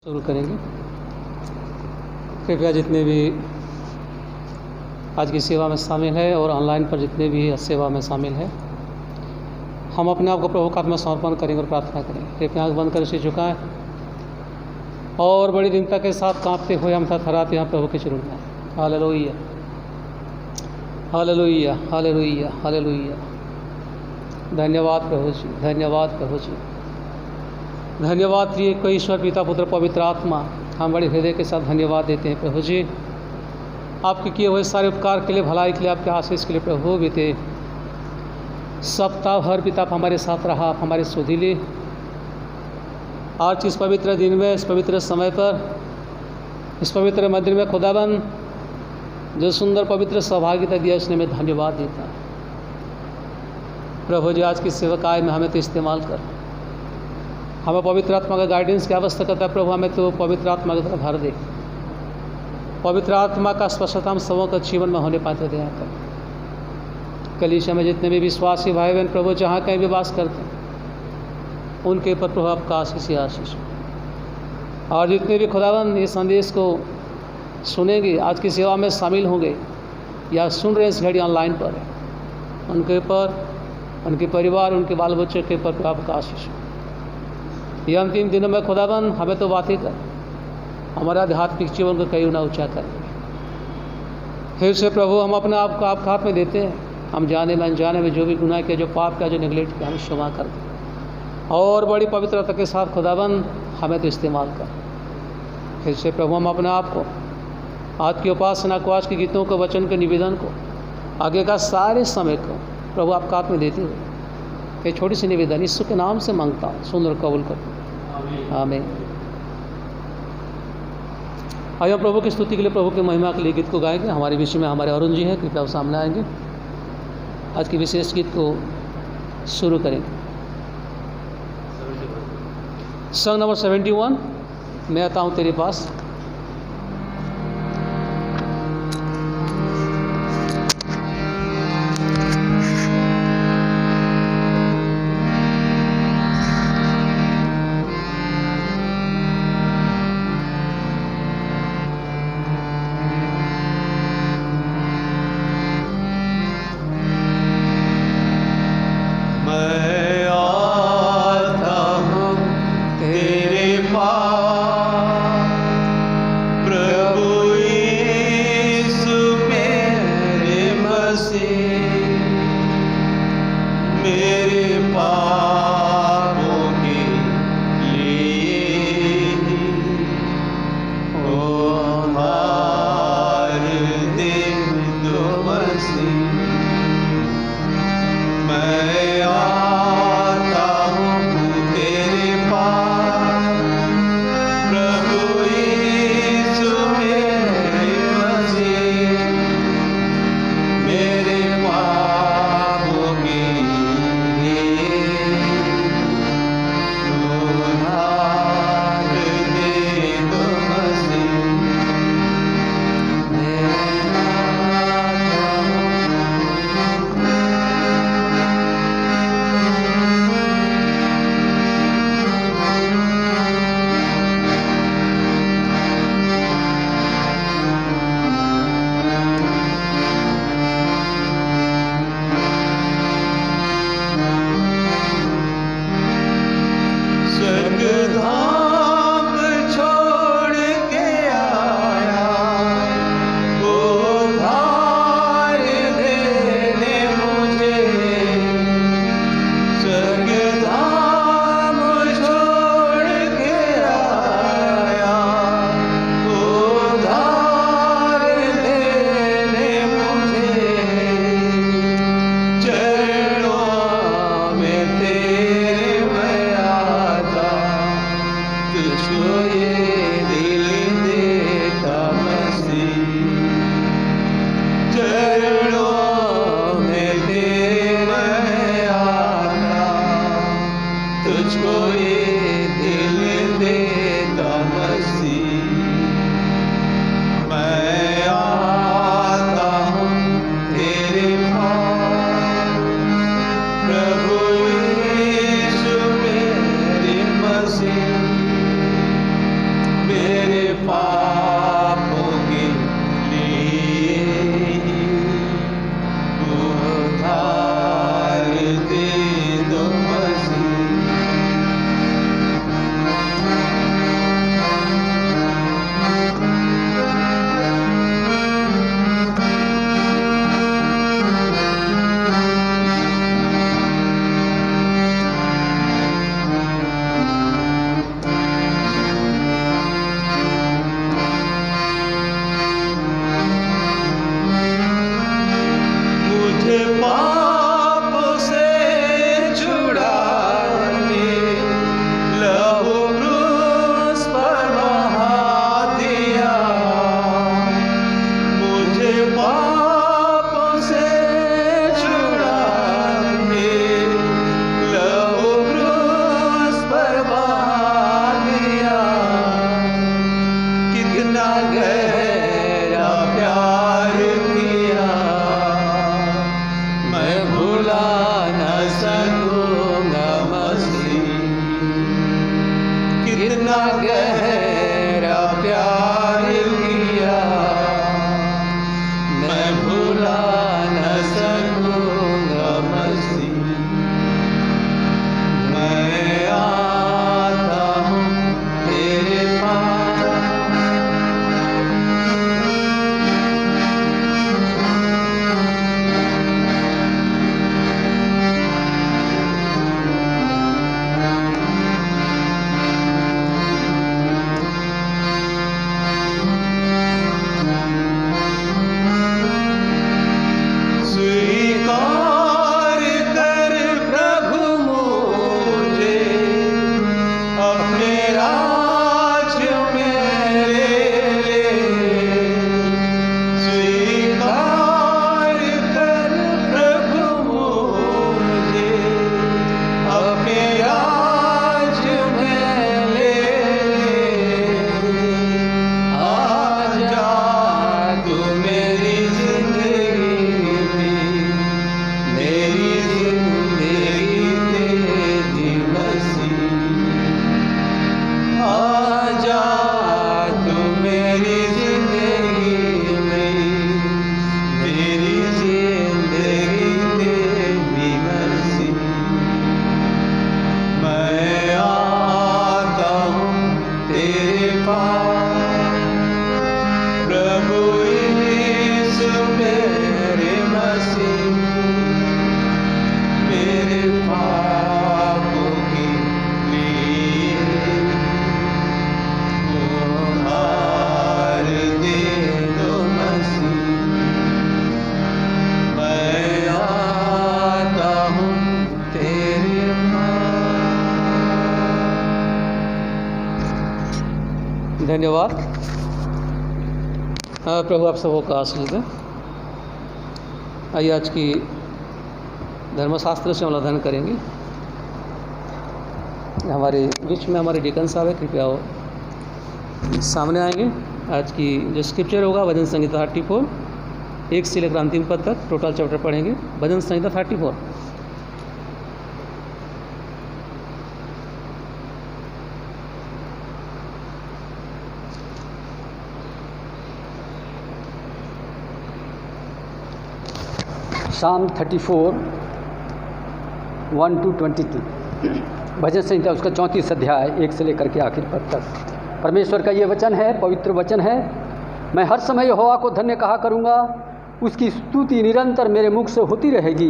शुरू करेंगे। कृपया जितने भी आज की सेवा में शामिल है और ऑनलाइन पर जितने भी सेवा में शामिल है, हम अपने आप को प्रभु के हाथ में समर्पण करेंगे और प्रार्थना करेंगे। कृपया आँख बंद कर सिर झुकाएं और बड़ी दीनता के साथ कांपते हुए हम थरथराते हैं प्रभु के चरणों में। Hallelujah, hallelujah, hallelujah, hallelujah. धन्यवाद प्रभु जी, धन्यवाद प्रभु जी, धन्यवाद प्रिय को ईश्वर पिता पुत्र पवित्र आत्मा। हम बड़े हृदय के साथ धन्यवाद देते हैं प्रभु जी, आपके किए हुए सारे उपकार के लिए, भलाई के लिए, आपके आशीष के लिए प्रभु। बीते सप्ताह भर पिता आप हमारे साथ रहा, आप हमारे सुधीले आज इस पवित्र दिन में, इस पवित्र समय पर, इस पवित्र मंदिर में खुदाबंद जो सुंदर पवित्र सहभागिता दिया, इसने मैं धन्यवाद देता प्रभु जी। आज की सेवकाई में हमें तो इस्तेमाल कर, हमें पवित्र आत्मा का गाइडेंस की आवश्यकता करता है प्रभु। हमें तो पवित्र आत्मा की तरफ भर दे, पवित्र आत्मा का स्पष्टता हम सबों का जीवन में होने पाते दया कर। कलीसिया में जितने भी विश्वासी भाई बहन प्रभु जहाँ कहीं भी वास करते हैं, उनके ऊपर प्रभु आपका आशीष ही आशीष। और जितने भी खुदावन ये संदेश को सुनेंगे, आज की सेवा में शामिल होंगे या सुन रहे इस घड़ी ऑनलाइन पर, उनके ऊपर, उनके परिवार, उनके बाल बच्चों के ऊपर प्रभु आपका आशीष। ये अंतिम दिनों में खुदाबंद हमें तो बातें कर, हमारे आध्यात्मिक जीवन को कई गुना ऊंचा कर। फिर से प्रभु हम अपने आप को आपके हाथ में देते हैं। हम जाने में अनजाने में जो भी गुनाह किया, जो पाप किया, जो निगलेक्ट किया, हमें क्षमा कर दे और बड़ी पवित्रता के साथ खुदाबंद हमें तो इस्तेमाल कर। फिर से प्रभु हम अपने आप को, आज की उपासना को, आज के गीतों को, वचन के निवेदन को, आगे का सारे समय को प्रभु आपके हाथ में देते हुए ये छोटी सी निवेदन यीशु के नाम से मांगता हूँ, सुंदर कबूल कर। आमीन। आइए हम प्रभु की स्तुति के लिए, प्रभु की महिमा के लिए गीत को गाएंगे। हमारे विषय में हमारे अरुण जी हैं, कृपया वो सामने आएंगे। आज के विशेष गीत को शुरू करेंगे। सॉन्ग नंबर 71, मैं आता हूँ तेरे पास। पार। प्रभु यीशु मेरे मसीह, मेरे पापों के लिए उधार दे दो मसीह। मैं आता हूँ तेरे पास। धन्यवाद। प्रभु आप सबों का आशीष दें। आइए आज की धर्मशास्त्र से हम अध्ययन करेंगे। हमारे बीच में हमारे डीकन साहब है, कृपया वो सामने आएंगे। आज की जो स्क्रिप्चर होगा भजन संहिता 34, 1 से लेकर अंतिम पद तक टोटल चैप्टर पढ़ेंगे। भजन संहिता 34। Psalm 34, 1 to 22। भजन संहिता उसका 34 अध्याय 1 से लेकर के आखिर पद तक। परमेश्वर का ये वचन है, पवित्र वचन है। मैं हर समय यहोवा को धन्य कहा करूँगा, उसकी स्तुति निरंतर मेरे मुख से होती रहेगी।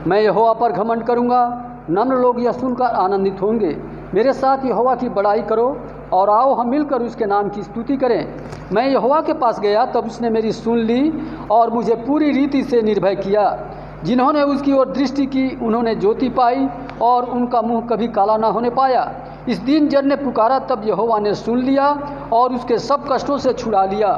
मैं यहोवा पर घमंड करूँगा, नम्र लोग यह सुनकर आनंदित होंगे। मेरे साथ यहोवा की बड़ाई करो और आओ हम मिलकर उसके नाम की स्तुति करें। मैं यहोवा के पास गया तब उसने मेरी सुन ली और मुझे पूरी रीति से निर्भय किया। जिन्होंने उसकी ओर दृष्टि की उन्होंने ज्योति पाई और उनका मुंह कभी काला न होने पाया। इस दिन जन ने पुकारा तब यहोवा ने सुन लिया और उसके सब कष्टों से छुड़ा लिया।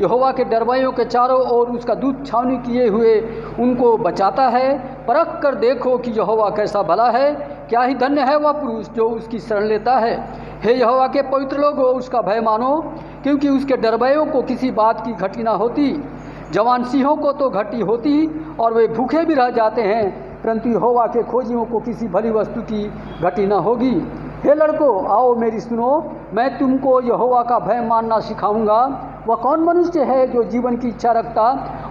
यहोवा के डरवाइयों के चारों ओर उसका दूत छावनी किए हुए उनको बचाता है। परख कर देखो कि यहोवा कैसा भला है, क्या ही धन्य है वह पुरुष जो उसकी शरण लेता है। हे यहोवा के पवित्र लोगों, उसका भय मानो, क्योंकि उसके डरवाइयों को किसी बात की घटी न होती। जवान सिंहों को तो घटी होती और वे भूखे भी रह जाते हैं, परंतु यहोवा के खोजियों को किसी भली वस्तु की घटी न होगी। हे लड़कों, आओ मेरी सुनो, मैं तुमको यहोवा का भय मानना सिखाऊंगा। वह कौन मनुष्य है जो जीवन की इच्छा रखता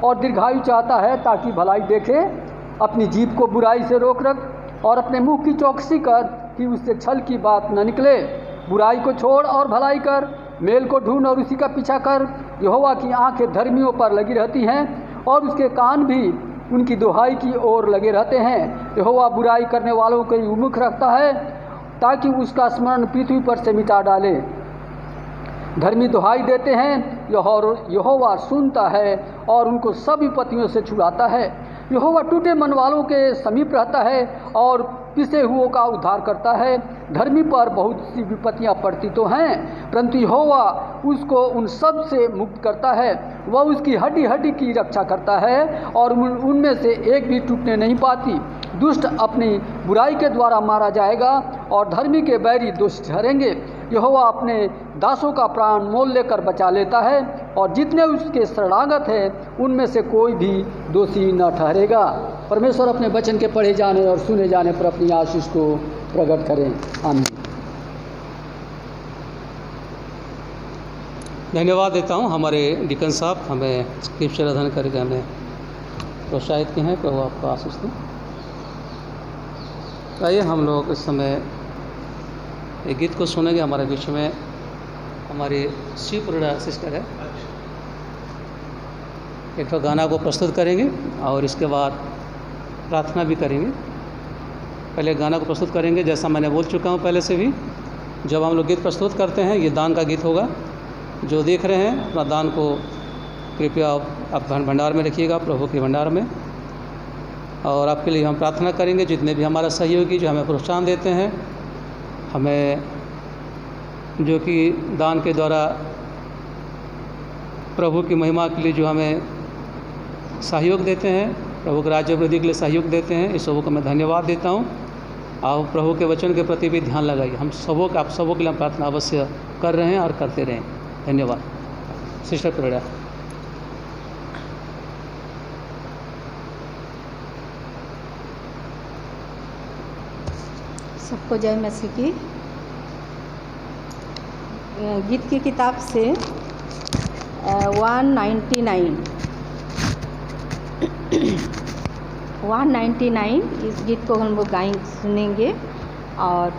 और दीर्घायु चाहता है ताकि भलाई देखे। अपनी जीभ को बुराई से रोक रख और अपने मुंह की चौकसी कर कि उससे छल की बात न निकले। बुराई को छोड़ और भलाई कर, मेल को ढूंढ और उसी का पीछा कर। यहोवा की आंखें धर्मियों पर लगी रहती हैं और उसके कान भी उनकी दुहाई की ओर लगे रहते हैं। यहोवा बुराई करने वालों को उन्मुख रखता है ताकि उसका स्मरण पृथ्वी पर से मिटा डाले। धर्मी दुहाई देते हैं, यहोवा सुनता है और उनको सब विपत्तियों से छुड़ाता है। यहोवा टूटे मन वालों के समीप रहता है और पिसे हुओं का उद्धार करता है। धर्मी पर बहुत सी विपत्तियां पड़ती तो हैं, परंतु यहोवा उसको उन सब से मुक्त करता है। वह उसकी हड्डी हड्डी की रक्षा करता है और उनमें से एक भी टूटने नहीं पाती। दुष्ट अपनी बुराई के द्वारा मारा जाएगा और धर्मी के बैरी दुष्ट ठहरेंगे। यहोवा अपने दासों का प्राण मोल लेकर बचा लेता है और जितने उसके शरणागत हैं उनमें से कोई भी दोषी न ठहरेगा। परमेश्वर अपने वचन के पढ़े जाने और सुने जाने पर अपनी आशीष को प्रकट करें। आमीन। धन्यवाद देता हूँ हमारे डीकन साहब, हमें स्क्रिप्चर अध्ययन करके हमें प्रोत्साहित किए हैं। प्रभु आपको आशीष दें। आइए हम लोग इस समय एक गीत को सुनेंगे। हमारे बीच में हमारी शिवपुरा सिस्टर है, एक तो गाना को प्रस्तुत करेंगे और इसके बाद प्रार्थना भी करेंगे। पहले गाना को प्रस्तुत करेंगे। जैसा मैंने बोल चुका हूँ पहले से भी, जब हम लोग गीत प्रस्तुत करते हैं ये दान का गीत होगा। जो देख रहे हैं अपना दान को कृपया आप भंडार में रखिएगा, प्रभु के भंडार में। और आपके लिए हम प्रार्थना करेंगे। जितने भी हमारा सहयोगी जो हमें प्रोत्साहन देते हैं, हमें जो कि दान के द्वारा प्रभु की महिमा के लिए जो हमें सहयोग देते हैं, प्रभु के राज्य वृद्धि के लिए सहयोग देते हैं, इस सबों को मैं धन्यवाद देता हूँ। आप प्रभु के वचन के प्रति भी ध्यान लगाइए। हम सबों के आप सबों के लिए हम प्रार्थना अवश्य कर रहे हैं और करते रहें। धन्यवाद। सिस्टर प्रेरणा। सबको जय मसीह की। गीत की किताब से 199 इस गीत को हम लोग सुनेंगे। और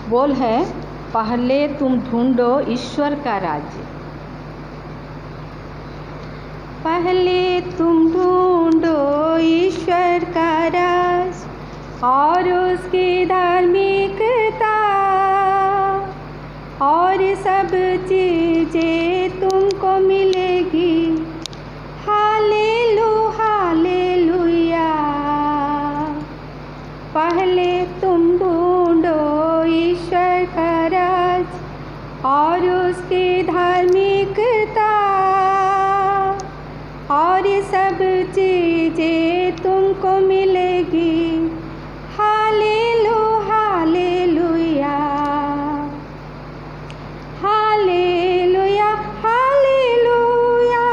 बोल है, पहले तुम ढूंढो ईश्वर का राज्य। पहले तुम ढूंढो ईश्वर का राज और उसकी धार्मिकता, और सब चीजें तुमको मिलेगी। हालेलुया। पहले तुम ढूंढो ईश्वर का राज और उसकी धार्मिकता, और सब चीजें तुमको मिलेगी। Hallelujah. Hallelujah. Hallelujah.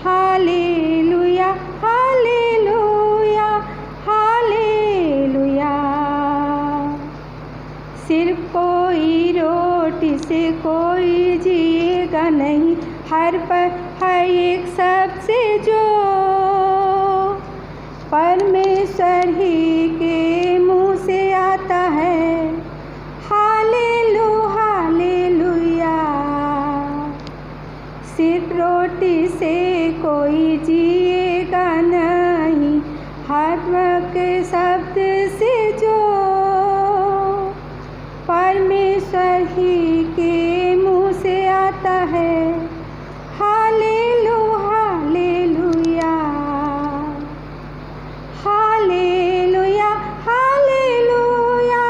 Hallelujah. Hallelujah. Hallelujah. सिर्फ कोई रोटी से कोई जिएगा नहीं, हर एक सबसे जो परमेश्वर ही के मुँह से आता है। हालेलुया। सिर्फ रोटी से कोई जिएगा नहीं, हर के शब्द से जो परमेश्वर ही के मुँह से आता है। Hallelujah. Hallelujah. Hallelujah.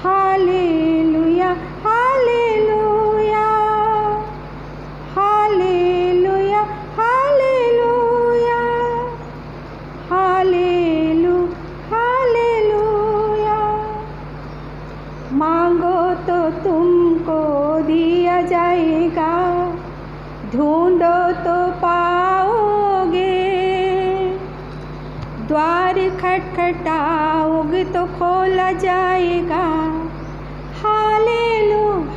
Hallelujah. Hallelujah. Hallelujah. Hallelujah. Hallelujah. मांगो तो तुमको दिया जाएगा, ढूंढो तो पाओगे, द्वार खटखटाओगे तो खोला जाएगा।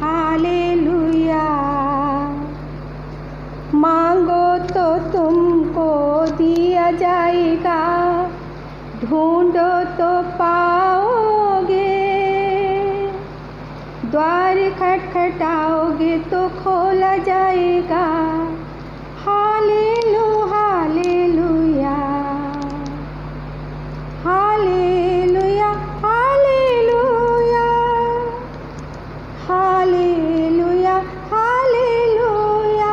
हालेलुया। मांगो तो तुमको दिया जाएगा, ढूंढो तो पाओगे, द्वार खटखटाओगे तो खोला जाएगा। Hallelujah. Hallelujah. Hallelujah. Hallelujah. Hallelujah. Hallelujah.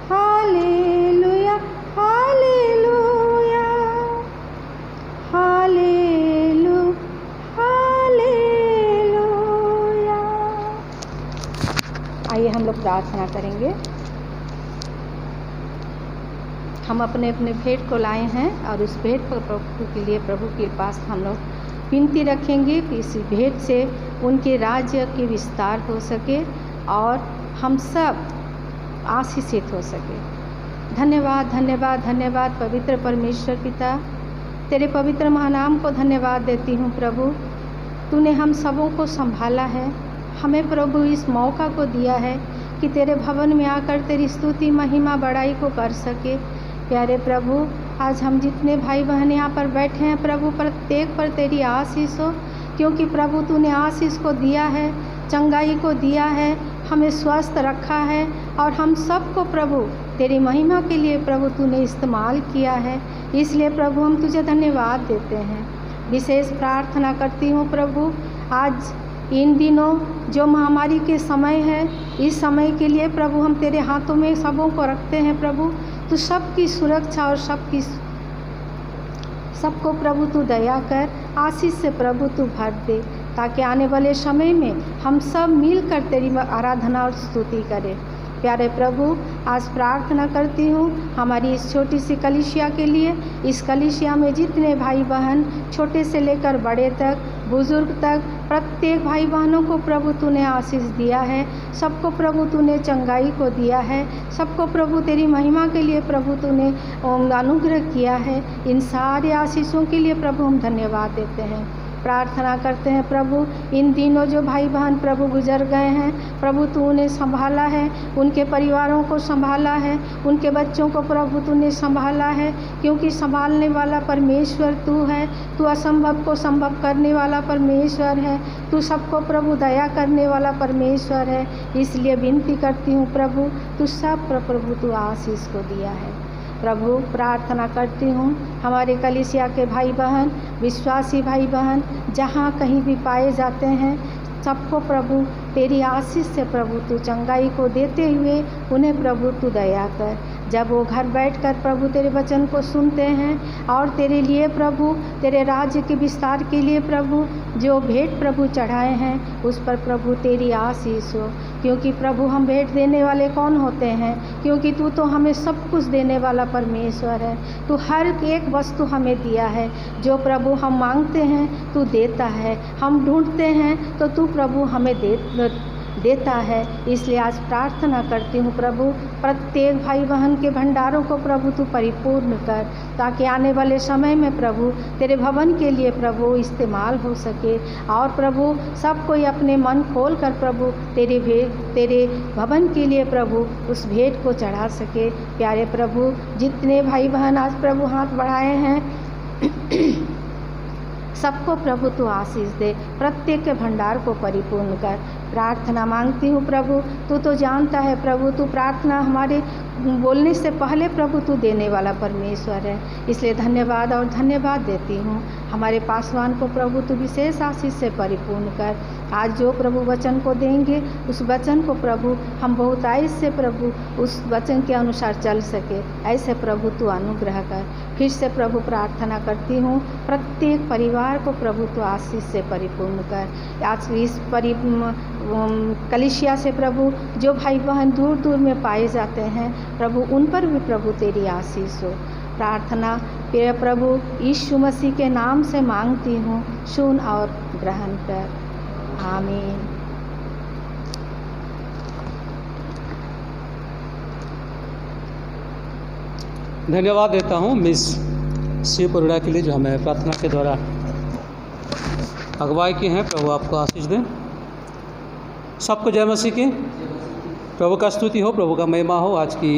Hallelujah. Hallelujah. आइए हम लोग प्रार्थना करेंगे। हम अपने अपने भेंट को लाए हैं और उस भेंट पर प्रभु के लिए प्रभु के पास हम लोग विनती रखेंगे कि इस भेंट से उनके राज्य के विस्तार हो सके और हम सब आशीषित हो सके। धन्यवाद धन्यवाद धन्यवाद पवित्र परमेश्वर पिता, तेरे पवित्र महानाम को धन्यवाद देती हूँ प्रभु। तूने हम सबों को संभाला है, हमें प्रभु इस मौका को दिया है कि तेरे भवन में आकर तेरी स्तुति महिमा बड़ाई को कर सके। प्यारे प्रभु, आज हम जितने भाई बहन यहाँ पर बैठे हैं प्रभु, प्रत्येक पर तेरी आशीष हो, क्योंकि प्रभु तूने आशीष को दिया है, चंगाई को दिया है, हमें स्वस्थ रखा है और हम सबको प्रभु तेरी महिमा के लिए प्रभु तूने इस्तेमाल किया है। इसलिए प्रभु हम तुझे धन्यवाद देते हैं। विशेष प्रार्थना करती हूँ प्रभु, आज इन दिनों जो महामारी के समय है, इस समय के लिए प्रभु हम तेरे हाथों में सबों को रखते हैं प्रभु। तू सबकी सुरक्षा और सबको प्रभु तू दया कर, आशीष से प्रभु तू भर दे, ताकि आने वाले समय में हम सब मिलकर तेरी आराधना और स्तुति करें। प्यारे प्रभु, आज प्रार्थना करती हूँ हमारी इस छोटी सी कलीसिया के लिए। इस कलीसिया में जितने भाई बहन, छोटे से लेकर बड़े तक, बुजुर्ग तक, प्रत्येक भाई बहनों को प्रभु तूने आशीष दिया है, सबको प्रभु तूने चंगाई को दिया है, सबको प्रभु तेरी महिमा के लिए प्रभु तूने अनुग्रह किया है। इन सारे आशीषों के लिए प्रभु हम धन्यवाद देते हैं। प्रार्थना करते हैं प्रभु, इन दिनों जो भाई बहन प्रभु गुजर गए हैं प्रभु, तू उन्हें संभाला है, उनके परिवारों को संभाला है, उनके बच्चों को प्रभु तूने संभाला है, क्योंकि संभालने वाला परमेश्वर तू है। तू असंभव को संभव करने वाला परमेश्वर है, तू सबको प्रभु दया करने वाला परमेश्वर है। इसलिए विनती करती हूँ प्रभु, तू सब प्रभु तू आशीष को दिया है प्रभु। प्रार्थना करती हूँ हमारे कलीसिया के भाई बहन, विश्वासी भाई बहन जहाँ कहीं भी पाए जाते हैं, सबको प्रभु तेरी आशीष से प्रभु तू चंगाई को देते हुए उन्हें प्रभु तू दया कर। जब वो घर बैठकर प्रभु तेरे वचन को सुनते हैं और तेरे लिए प्रभु, तेरे राज्य के विस्तार के लिए प्रभु जो भेंट प्रभु चढ़ाए हैं उस पर प्रभु तेरी आशीष हो, क्योंकि प्रभु हम भेंट देने वाले कौन होते हैं, क्योंकि तू तो हमें सब कुछ देने वाला परमेश्वर है। तू हर एक वस्तु हमें दिया है, जो प्रभु हम मांगते हैं तू देता है, हम ढूंढते हैं तो तू प्रभु हमें देता है। इसलिए आज प्रार्थना करती हूँ प्रभु, प्रत्येक भाई बहन के भंडारों को प्रभु तू परिपूर्ण कर, ताकि आने वाले समय में प्रभु तेरे भवन के लिए प्रभु इस्तेमाल हो सके, और प्रभु सब कोई अपने मन खोल कर प्रभु तेरे भवन के लिए प्रभु उस भेंट को चढ़ा सके। प्यारे प्रभु, जितने भाई बहन आज प्रभु हाथ बढ़ाए हैं सबको प्रभु तू आशीष दे, प्रत्येक के भंडार को परिपूर्ण कर। प्रार्थना मांगती हूँ प्रभु, तू तो जानता है प्रभु, तू प्रार्थना हमारे बोलने से पहले प्रभु तू देने वाला परमेश्वर है। इसलिए धन्यवाद और धन्यवाद देती हूँ। हमारे पासवान को प्रभु तू विशेष आशीष से परिपूर्ण कर। आज जो प्रभु वचन को देंगे उस वचन को प्रभु हम बहुतायत से प्रभु उस वचन के अनुसार चल सके, ऐसे प्रभु तू अनुग्रह कर। फिर से प्रभु प्रार्थना करती हूँ, प्रत्येक परिवार को प्रभु तू आशीष से परिपूर्ण कर। आज इस कलीसिया से प्रभु जो भाई बहन दूर दूर में पाए जाते हैं प्रभु, उन पर भी प्रभु तेरी आशीष हो। प्रार्थना प्रिय प्रभु यीशु मसीह के नाम से मांगती हूँ, सुन और ग्रहण कर। आमीन। धन्यवाद देता हूँ मिस शिव परुड़ा के लिए, जो हमें प्रार्थना के द्वारा अगुवाई की हैं। प्रभु आपको आशीष दें। सबको जय मसीह की। प्रभु का स्तुति हो, प्रभु का महिमा हो। आज की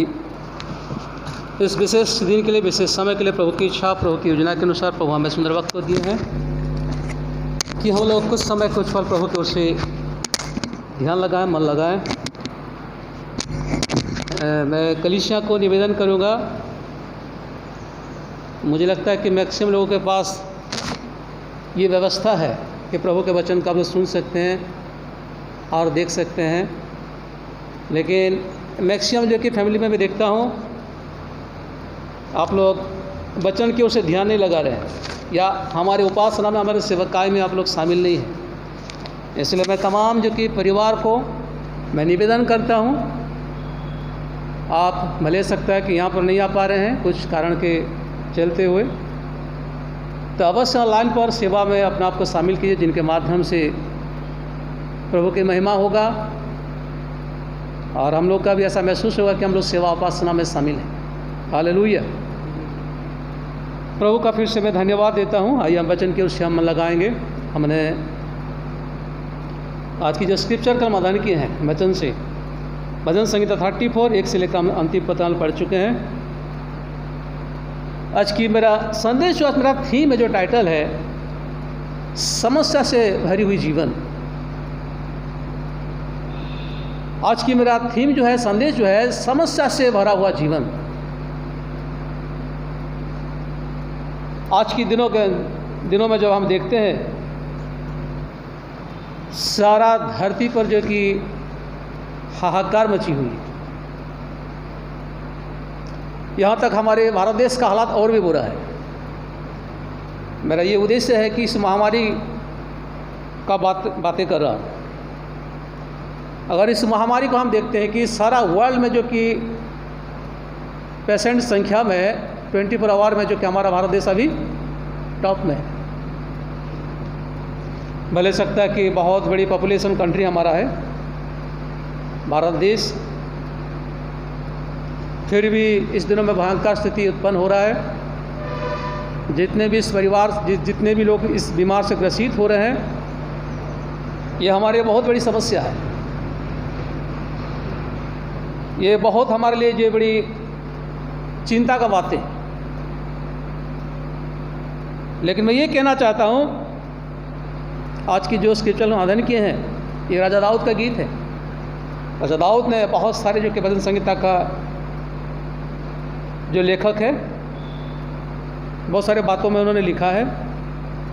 इस विशेष दिन के लिए, विशेष समय के लिए प्रभु की इच्छा, प्रभु की योजना के अनुसार प्रभु हमें सुंदर वक्त को दिए हैं कि हम लोग कुछ समय कुछ पल प्रभु की ओर से ध्यान लगाएं, मन लगाएं। मैं कलीसिया को निवेदन करूंगा, मुझे लगता है कि मैक्सिमम लोगों के पास ये व्यवस्था है कि प्रभु के वचन को आप लोग सुन सकते हैं और देख सकते हैं, लेकिन मैक्सिमम जो कि फैमिली में मैं देखता हूँ आप लोग वचन की ओर से ध्यान नहीं लगा रहे हैं, या हमारे उपासना में, हमारे सेवकाई में आप लोग शामिल नहीं हैं। इसलिए मैं तमाम जो कि परिवार को मैं निवेदन करता हूँ, आप भले सकता है कि यहाँ पर नहीं आ पा रहे हैं कुछ कारण के चलते हुए, तो अवश्य ऑनलाइन पर सेवा में अपना आप को शामिल कीजिए, जिनके माध्यम से प्रभु की महिमा होगा और हम लोग का भी ऐसा महसूस होगा कि हम लोग सेवा उपासना में शामिल हैं। हालेलुया। प्रभु का फिर से मैं धन्यवाद देता हूँ। आइए हम वचन के उससे हम लगाएंगे। हमने आज की जो स्क्रिप्चर का समाधान किए हैं वचन से, भजन संहिता 34 1 से लेकर अंतिम पद पढ़ चुके हैं। आज की मेरा संदेश जो मेरा थीम है, जो टाइटल है, समस्या से भरी हुई जीवन। आज की मेरा थीम जो है, संदेश जो है, समस्या से भरा हुआ जीवन। आज की दिनों में जब हम देखते हैं सारा धरती पर जो कि हाहाकार मची हुई है, यहाँ तक हमारे भारत देश का हालात और भी बुरा है। मेरा ये उद्देश्य है कि इस महामारी का बातें कर रहा हूँ। अगर इस महामारी को हम देखते हैं कि सारा वर्ल्ड में जो कि पेशेंट संख्या में 24 आवर में जो कि हमारा भारत देश अभी टॉप में है। भले सकता है कि बहुत बड़ी पॉपुलेशन कंट्री हमारा है भारत देश, फिर भी इस दिनों में भयंकर स्थिति उत्पन्न हो रहा है। जितने भी इस परिवार जितने भी लोग इस बीमार से ग्रसित हो रहे हैं, ये हमारे बहुत बड़ी समस्या है। ये बहुत हमारे लिए ये बड़ी चिंता का बात है। लेकिन मैं ये कहना चाहता हूँ, आज की जो स्क्रिप्चर हम अध्ययन किए हैं, ये राजा दाऊद का गीत है। राजा दाऊद ने बहुत सारे जो कि भजन संहिता का जो लेखक है, बहुत सारे बातों में उन्होंने लिखा है।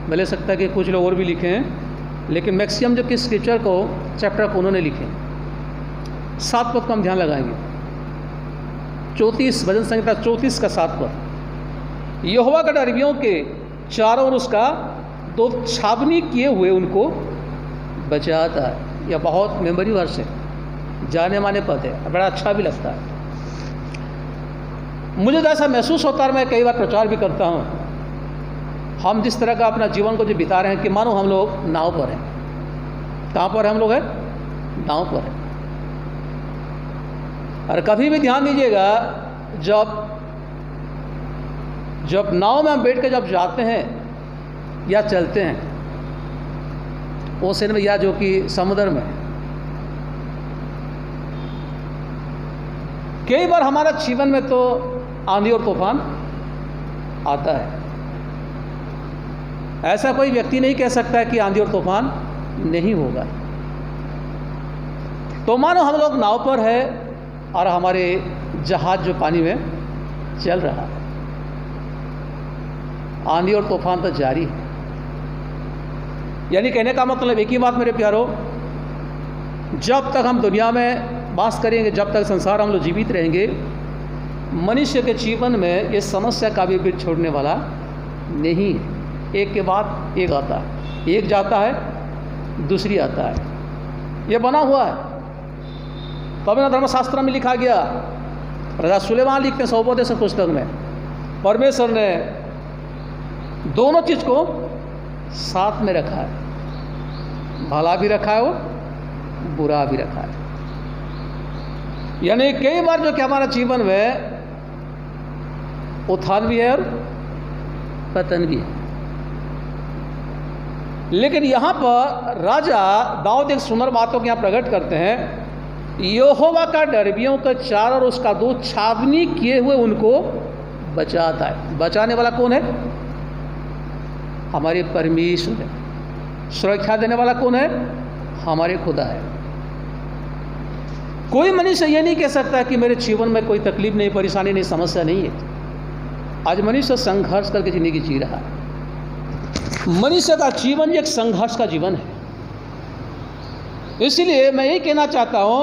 भले सकता है कि कुछ लोग और भी लिखे हैं, लेकिन मैक्सिमम जो कि स्क्रिप्चर को चैप्टर को उन्होंने लिखे। 7 पद को हम ध्यान लगाएंगे। 34 भजन संहिता 34 का 7 पद, यहोवा का डरवियों के चारों ओर उसका 2 छावनी किए हुए उनको बचाता है। यह बहुत मेमोरी वर्स है, जाने माने पद है, बड़ा अच्छा भी लगता है। मुझे तो ऐसा महसूस होता है, मैं कई बार प्रचार भी करता हूँ, हम जिस तरह का अपना जीवन को जो बिता रहे हैं कि मानो हम लोग नाव पर हैं। कहाँ पर हम लोग हैं? नाव पर हैं। और कभी भी ध्यान दीजिएगा, जब नाव में हम बैठ के जब जाते हैं या चलते हैं ओशन में या जो कि समुद्र में, कई बार हमारा जीवन में तो आंधी और तूफान आता है। ऐसा कोई व्यक्ति नहीं कह सकता है कि आंधी और तूफान नहीं होगा। तो मानो हम लोग नाव पर है और हमारे जहाज जो पानी में चल रहा है, आंधी और तूफान तो जारी है। यानी कहने का मतलब एक ही बात मेरे प्यारो, जब तक हम दुनिया में वास करेंगे, जब तक संसार हम लोग जीवित रहेंगे, मनुष्य के जीवन में ये समस्या का भी बीच छोड़ने वाला नहीं है। एक के बाद एक आता है, एक जाता है दूसरी आता है, ये बना हुआ है। पवित्र धर्मशास्त्र में लिखा गया, राजा सुलेमान लिखते हैं सौपोदेश पुस्तक में, परमेश्वर ने दोनों चीज़ को साथ में रखा है, भला भी रखा है, वो बुरा भी रखा है। यानी कई बार जो कि हमारा जीवन में उत्थान भी है और पतन भी है। लेकिन यहाँ पर राजा दाऊद एक सुंदर बातों को यहाँ प्रकट करते हैं, यहोवा का डरवियों का चारों ओर उसका 2 छावनी किए हुए उनको बचाता है। बचाने वाला कौन है? हमारे परमेश्वर है। सुरक्षा देने वाला कौन है? हमारे खुदा है। कोई मनुष्य ये नहीं कह सकता कि मेरे जीवन में कोई तकलीफ नहीं, परेशानी नहीं, समस्या नहीं है। आज मनुष्य संघर्ष करके जिंदगी जी रहा है। मनुष्य का जीवन एक संघर्ष का जीवन है। इसलिए मैं यही कहना चाहता हूँ,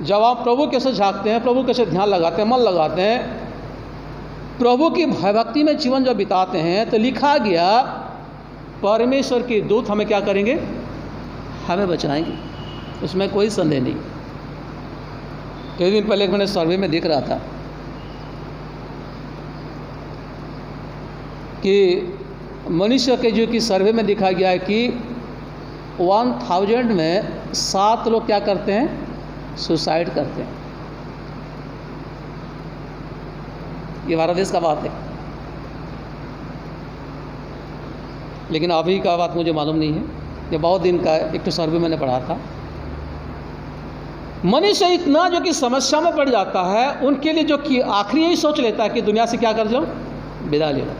जब आप प्रभु कैसे झांकते हैं, प्रभु कैसे ध्यान लगाते हैं, मन लगाते हैं, प्रभु की भयभक्ति में जीवन जब बिताते हैं, तो लिखा गया परमेश्वर के दूत हमें क्या करेंगे? हमें बचाएंगे। उसमें कोई संदेह नहीं। कई दिन पहले मैंने सर्वे में देख रहा था कि मनुष्य के जो कि सर्वे में देखा गया है कि 1000 में 7 लोग क्या करते हैं? सुसाइड करते हैं। ये भारत देश का बात है, लेकिन अभी का बात मुझे मालूम नहीं है। ये बहुत दिन का एक तो सर्वे मैंने पढ़ा था। मनुष्य इतना जो कि समस्या में पड़ जाता है, उनके लिए जो कि आखिरी यही सोच लेता है कि दुनिया से क्या कर जाऊं? विदा ले लो।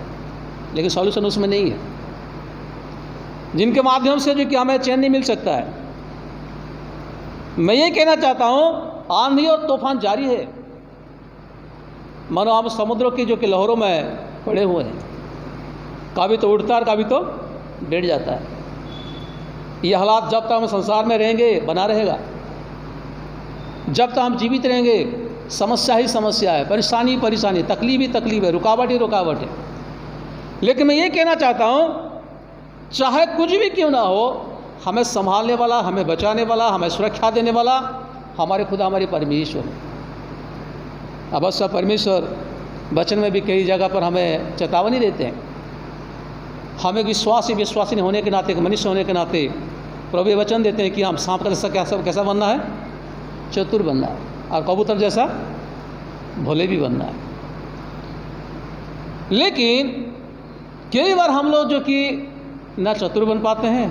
लेकिन सॉल्यूशन उसमें नहीं है, जिनके माध्यम से जो कि हमें चैन नहीं मिल सकता है। मैं ये कहना चाहता हूँ, आंधी और तूफान जारी है। मानो हम समुद्रों की जो कि लहरों में पड़े हुए हैं, कभी तो उड़ता है, कभी तो बैठ जाता है। ये हालात जब तक हम संसार में रहेंगे बना रहेगा। जब तक हम जीवित रहेंगे समस्या ही समस्या है, परेशानी ही परेशानी, तकलीफ ही तकलीफ है, रुकावट ही रुकावट है। लेकिन मैं ये कहना चाहता हूँ, चाहे कुछ भी क्यों ना हो, हमें संभालने वाला, हमें बचाने वाला, हमें सुरक्षा देने वाला हमारे खुदा, हमारे परमेश्वर है। अवश्य परमेश्वर वचन में भी कई जगह पर हमें चेतावनी देते हैं। हमें विश्वासी होने के नाते, मनुष्य होने के नाते प्रभु वचन देते हैं कि हम सांप का जैसा कैसा बनना है? चतुर बनना है, और कबूतर जैसा भोले भी बनना है। लेकिन कई बार हम लोग जो कि ना चतुर बन पाते हैं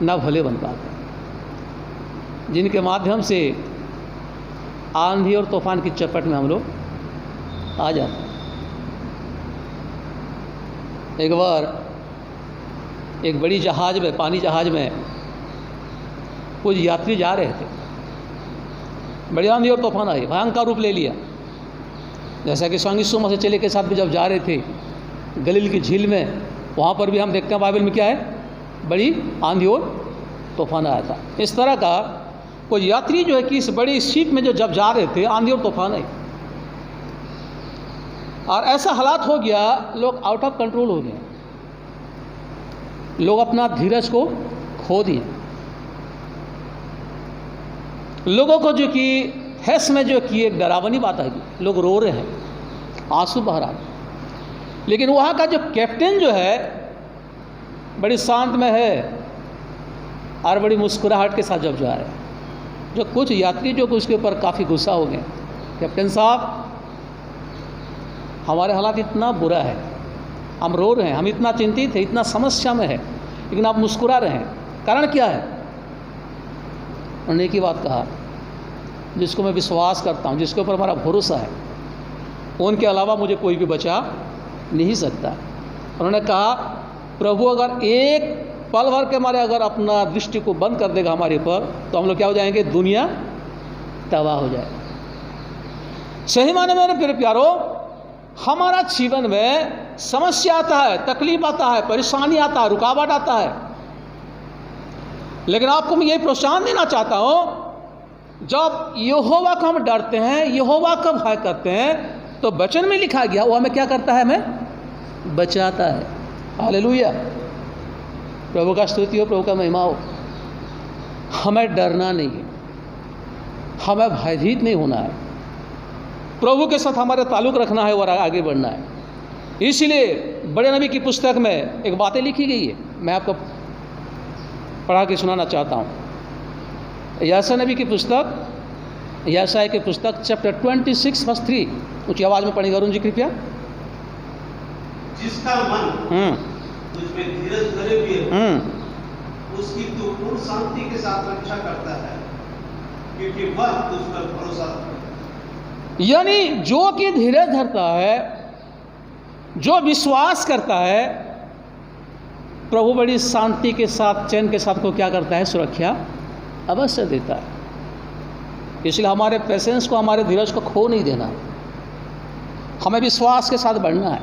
ना भले बन पाते हैं, जिनके माध्यम से आंधी और तूफान की चपेट में हम लोग आ जाते हैं। एक बार एक बड़ी जहाज में, पानी जहाज में कुछ यात्री जा रहे थे, बड़ी आंधी और तूफान आई, भयंकर रूप ले लिया। जैसा कि स्वामी यीशु मसीह चेले के साथ भी जब जा रहे थे गलील की झील में, वहाँ पर भी हम देखते हैं बाइबल में क्या है, बड़ी आंधी और तूफान आया था। इस तरह का कोई यात्री जो है कि इस बड़ी शिप में जो जब जा रहे थे, आंधी और तूफान आई और ऐसा हालात हो गया, लोग आउट ऑफ कंट्रोल हो गए, लोग अपना धीरज को खो दिए। लोगों को जो कि हैस में जो कि एक डरावनी बात है, लोग रो रहे हैं, आंसू बह रहा है। लेकिन वहाँ का जो कैप्टन जो है बड़ी शांत में है और बड़ी मुस्कुराहट के साथ जब जा रहे हैं। जो कुछ यात्री जो उसके ऊपर काफ़ी गुस्सा हो गए, कैप्टन साहब हमारे हालात इतना बुरा है, हम रो रहे हैं, हम इतना चिंतित हैं, इतना समस्या में है, लेकिन आप मुस्कुरा रहे हैं, कारण क्या है? उन्होंने एक ही बात कहा, जिसको मैं विश्वास करता हूँ, जिसके ऊपर हमारा भरोसा है, उनके अलावा मुझे कोई भी बचा नहीं सकता। उन्होंने कहा प्रभु अगर एक पल भर के हमारे अगर अपना दृष्टि को बंद कर देगा हमारे पर, तो हम लोग क्या हो जाएंगे? दुनिया तबाह हो जाएगी। सही माने मेरे प्यारे प्यारो, हमारा जीवन में समस्या आता है, तकलीफ आता है, परेशानी आता है, रुकावट आता है, लेकिन आपको मैं यही प्रोत्साहन देना चाहता हूँ, जब यहोवा को हम डरते हैं, यहोवा का भय करते हैं, तो वचन में लिखा गया वो हमें क्या करता है? हमें बचाता है। हालेलुया, प्रभु का स्तुति हो, प्रभु का महिमा हो। हमें डरना नहीं है, हमें भयभीत नहीं होना है, प्रभु के साथ हमारे ताल्लुक़ रखना है और आगे बढ़ना है। इसलिए बड़े नबी की पुस्तक में एक बातें लिखी गई है, मैं आपको पढ़ा के सुनाना चाहता हूँ। यशायाह नबी की पुस्तक, यशायाह की पुस्तक चैप्टर 26 वर्स 3, ऊँची आवाज़ में पढ़ेगा अरुण जी कृपया। जिसका मन तुझमें धीरज धरे हुए उसकी तू पूर्ण शांति के साथ रक्षा करता है, क्योंकि वह तुझ पर भरोसा रखता है। यानी जो कि धीरज धरता है, जो विश्वास करता है, प्रभु बड़ी शांति के साथ, चैन के साथ को क्या करता है? सुरक्षा अवश्य देता है। इसलिए हमारे पेशेंस को, हमारे धीरज को खो नहीं देना, हमें विश्वास के साथ बढ़ना है,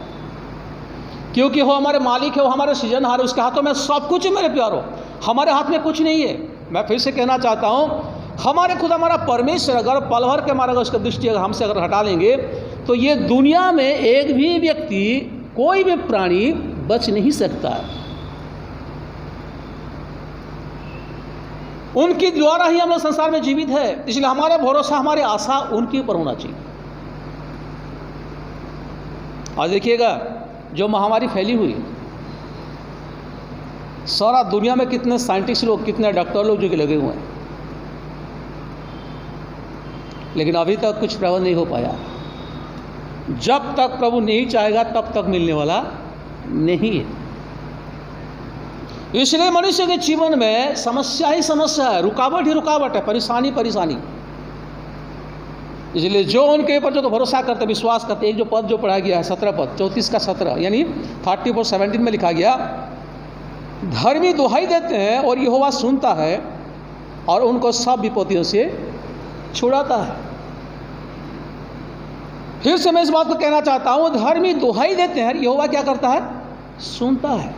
क्योंकि वो हमारे मालिक है, वो हमारे सृजनहार है, उसके हाथों में सब कुछ है मेरे प्यारो, हमारे हाथ में कुछ नहीं है। मैं फिर से कहना चाहता हूँ, हमारे खुद हमारा परमेश्वर अगर पल भर के हमारा उसका दृष्टि अगर हमसे अगर हटा लेंगे, तो ये दुनिया में एक भी व्यक्ति, कोई भी प्राणी बच नहीं सकता है। उनके द्वारा ही हम लोग संसार में जीवित है, इसलिए हमारा भरोसा, हमारी आशा उनके ऊपर होना चाहिए। आज देखिएगा जो महामारी फैली हुई, सारा दुनिया में कितने साइंटिस्ट लोग, कितने डॉक्टर लोग जो कि लगे हुए हैं, लेकिन अभी तक कुछ प्रबंध नहीं हो पाया। जब तक प्रभु नहीं चाहेगा तब तक मिलने वाला नहीं है। इसलिए मनुष्य के जीवन में समस्या ही समस्या है, रुकावट ही रुकावट है, परेशानी परेशानी। इसलिए जो उनके ऊपर जो भरोसा करते, विश्वास करते, एक जो पद जो पढ़ा गया है 17 पद 34 का 17 यानी 34:17 में लिखा गया, धर्मी दुहाई देते हैं और यहोवा सुनता है और उनको सब विपत्तियों से छुड़ाता है। फिर से मैं इस बात को कहना चाहता हूँ, धर्मी दुहाई देते हैं, यहोवा क्या करता है? सुनता है।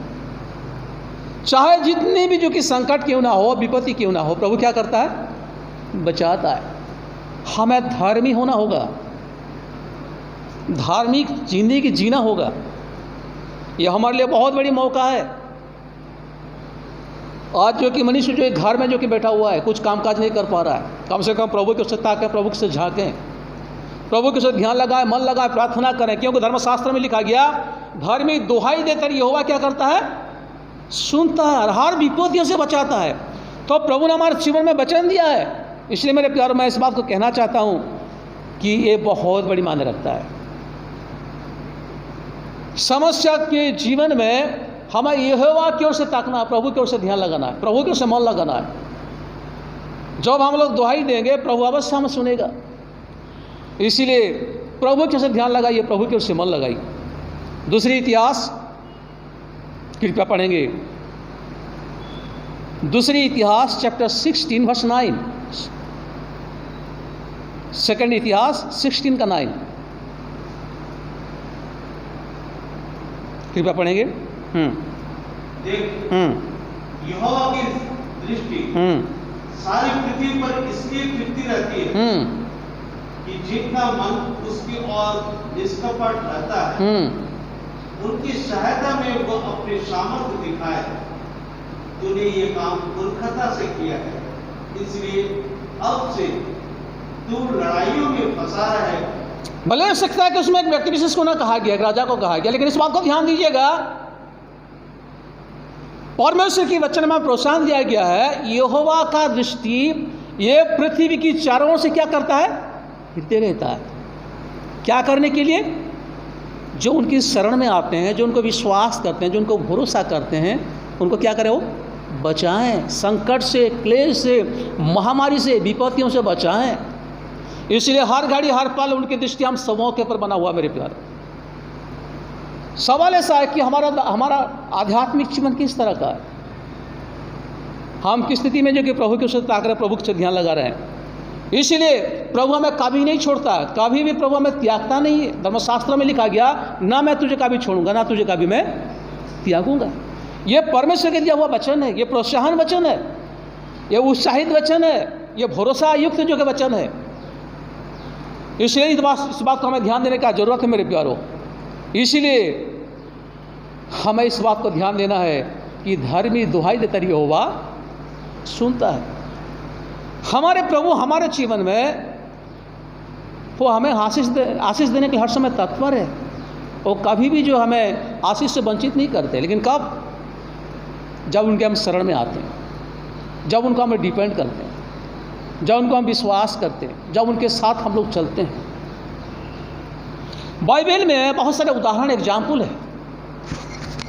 चाहे जितनी भी जो कि संकट क्यों ना हो, विपत्ति क्यों ना हो, प्रभु क्या करता है? बचाता है। हमें धर्मी होना होगा, धार्मिक जिंदगी जीना होगा। यह हमारे लिए बहुत बड़ी मौका है। आज जो कि मनुष्य जो घर में जो कि बैठा हुआ है, कुछ कामकाज नहीं कर पा रहा है, कम से कम प्रभु के उससे ताकें, प्रभु के से झांकें, प्रभु के साथ ध्यान लगाए, मन लगाए, प्रार्थना करें, क्योंकि धर्मशास्त्र में लिखा गया, धर्मी दुहाई देकर यहोवा क्या करता है? सुनता है और हर विपत्तियों से बचाता है। तो प्रभु ने हमारे जीवन में वचन दिया है। इसलिए मेरे प्यारों, मैं इस बात को कहना चाहता हूँ कि ये बहुत बड़ी मायने रखता है। समस्या के जीवन में हमें यहोवा की ओर से ताकना है, प्रभु की ओर से ध्यान लगाना है, प्रभु की ओर से मन लगाना है। जब हम लोग दुहाई देंगे प्रभु अवश्य हमें सुनेगा। इसीलिए प्रभु की ओर से ध्यान लगाइए, प्रभु की ओर से मन लगाइए। दूसरी इतिहास कृपया पढ़ेंगे, दूसरी इतिहास चैप्टर 16 वर्स 9, सेकंड इतिहास 16 का 9 कृपया पढ़ेंगे। देख, यहोवा की दृष्टि सारी पृथ्वी पर इसलिए फिरती रहती है कि जिनका मन उसकी ओर निष्कपट रहता है, उनकी सहायता में वो अपने सामर्थ्य दिखाए। तूने ये काम मूर्खता से किया है, इसलिए अब से तू लड़ाइयों में फंसा है। भले हो सकता है कि उसमें एक व्यक्ति विशेष को ना कहा गया, एक राजा को कहा गया, लेकिन इस बात को ध्यान दीजिएगा, परमेश्वर की वचन में प्रोत्साहन दिया गया है, यहोवा का दृष्टि ये पृथ्वी की चारों ओर से क्या करता है, फिरते रहता है। क्या करने के लिए? जो उनकी शरण में आते हैं, जो उनको विश्वास करते हैं, जो उनको भरोसा करते हैं, उनको क्या करें? वो बचाएं, संकट से, क्लेश से, महामारी से, विपत्तियों से बचाएं। इसलिए हर घड़ी हर पल उनकी दृष्टि हम सबों के ऊपर बना हुआ। मेरे प्यारे, सवाल ऐसा है कि हमारा आध्यात्मिक जीवन किस तरह का है? हम किस स्थिति में जो कि प्रभु के उससे ताक रहे, प्रभु से ध्यान लगा रहे हैं। इसीलिए प्रभु हमें कभी नहीं छोड़ता है, कभी भी प्रभु हमें त्यागता नहीं है। धर्मशास्त्र में लिखा गया, ना मैं तुझे कभी छोड़ूंगा, ना तुझे कभी मैं त्यागूंगा। ये परमेश्वर के दिया हुआ वचन है, ये प्रोत्साहन वचन है, ये उत्साहित वचन है, ये भरोसा युक्त जो कि वचन है। इसलिए इस बात को हमें ध्यान देने का जरूरत है मेरे प्यारों। इसीलिए हमें इस बात को ध्यान देना है कि धर्मी दुहाई देता यहोवा सुनता है। हमारे प्रभु हमारे जीवन में वो हमें आशीष देने के हर समय तत्पर है। वो कभी भी जो हमें आशीष से वंचित नहीं करते, लेकिन कब? जब उनके हम शरण में आते हैं, जब उनको हमें डिपेंड करते हैं, जब उनको हम विश्वास करते हैं, जब उनके साथ हम लोग चलते हैं। बाइबल में बहुत सारे उदाहरण, एग्जाम्पल है।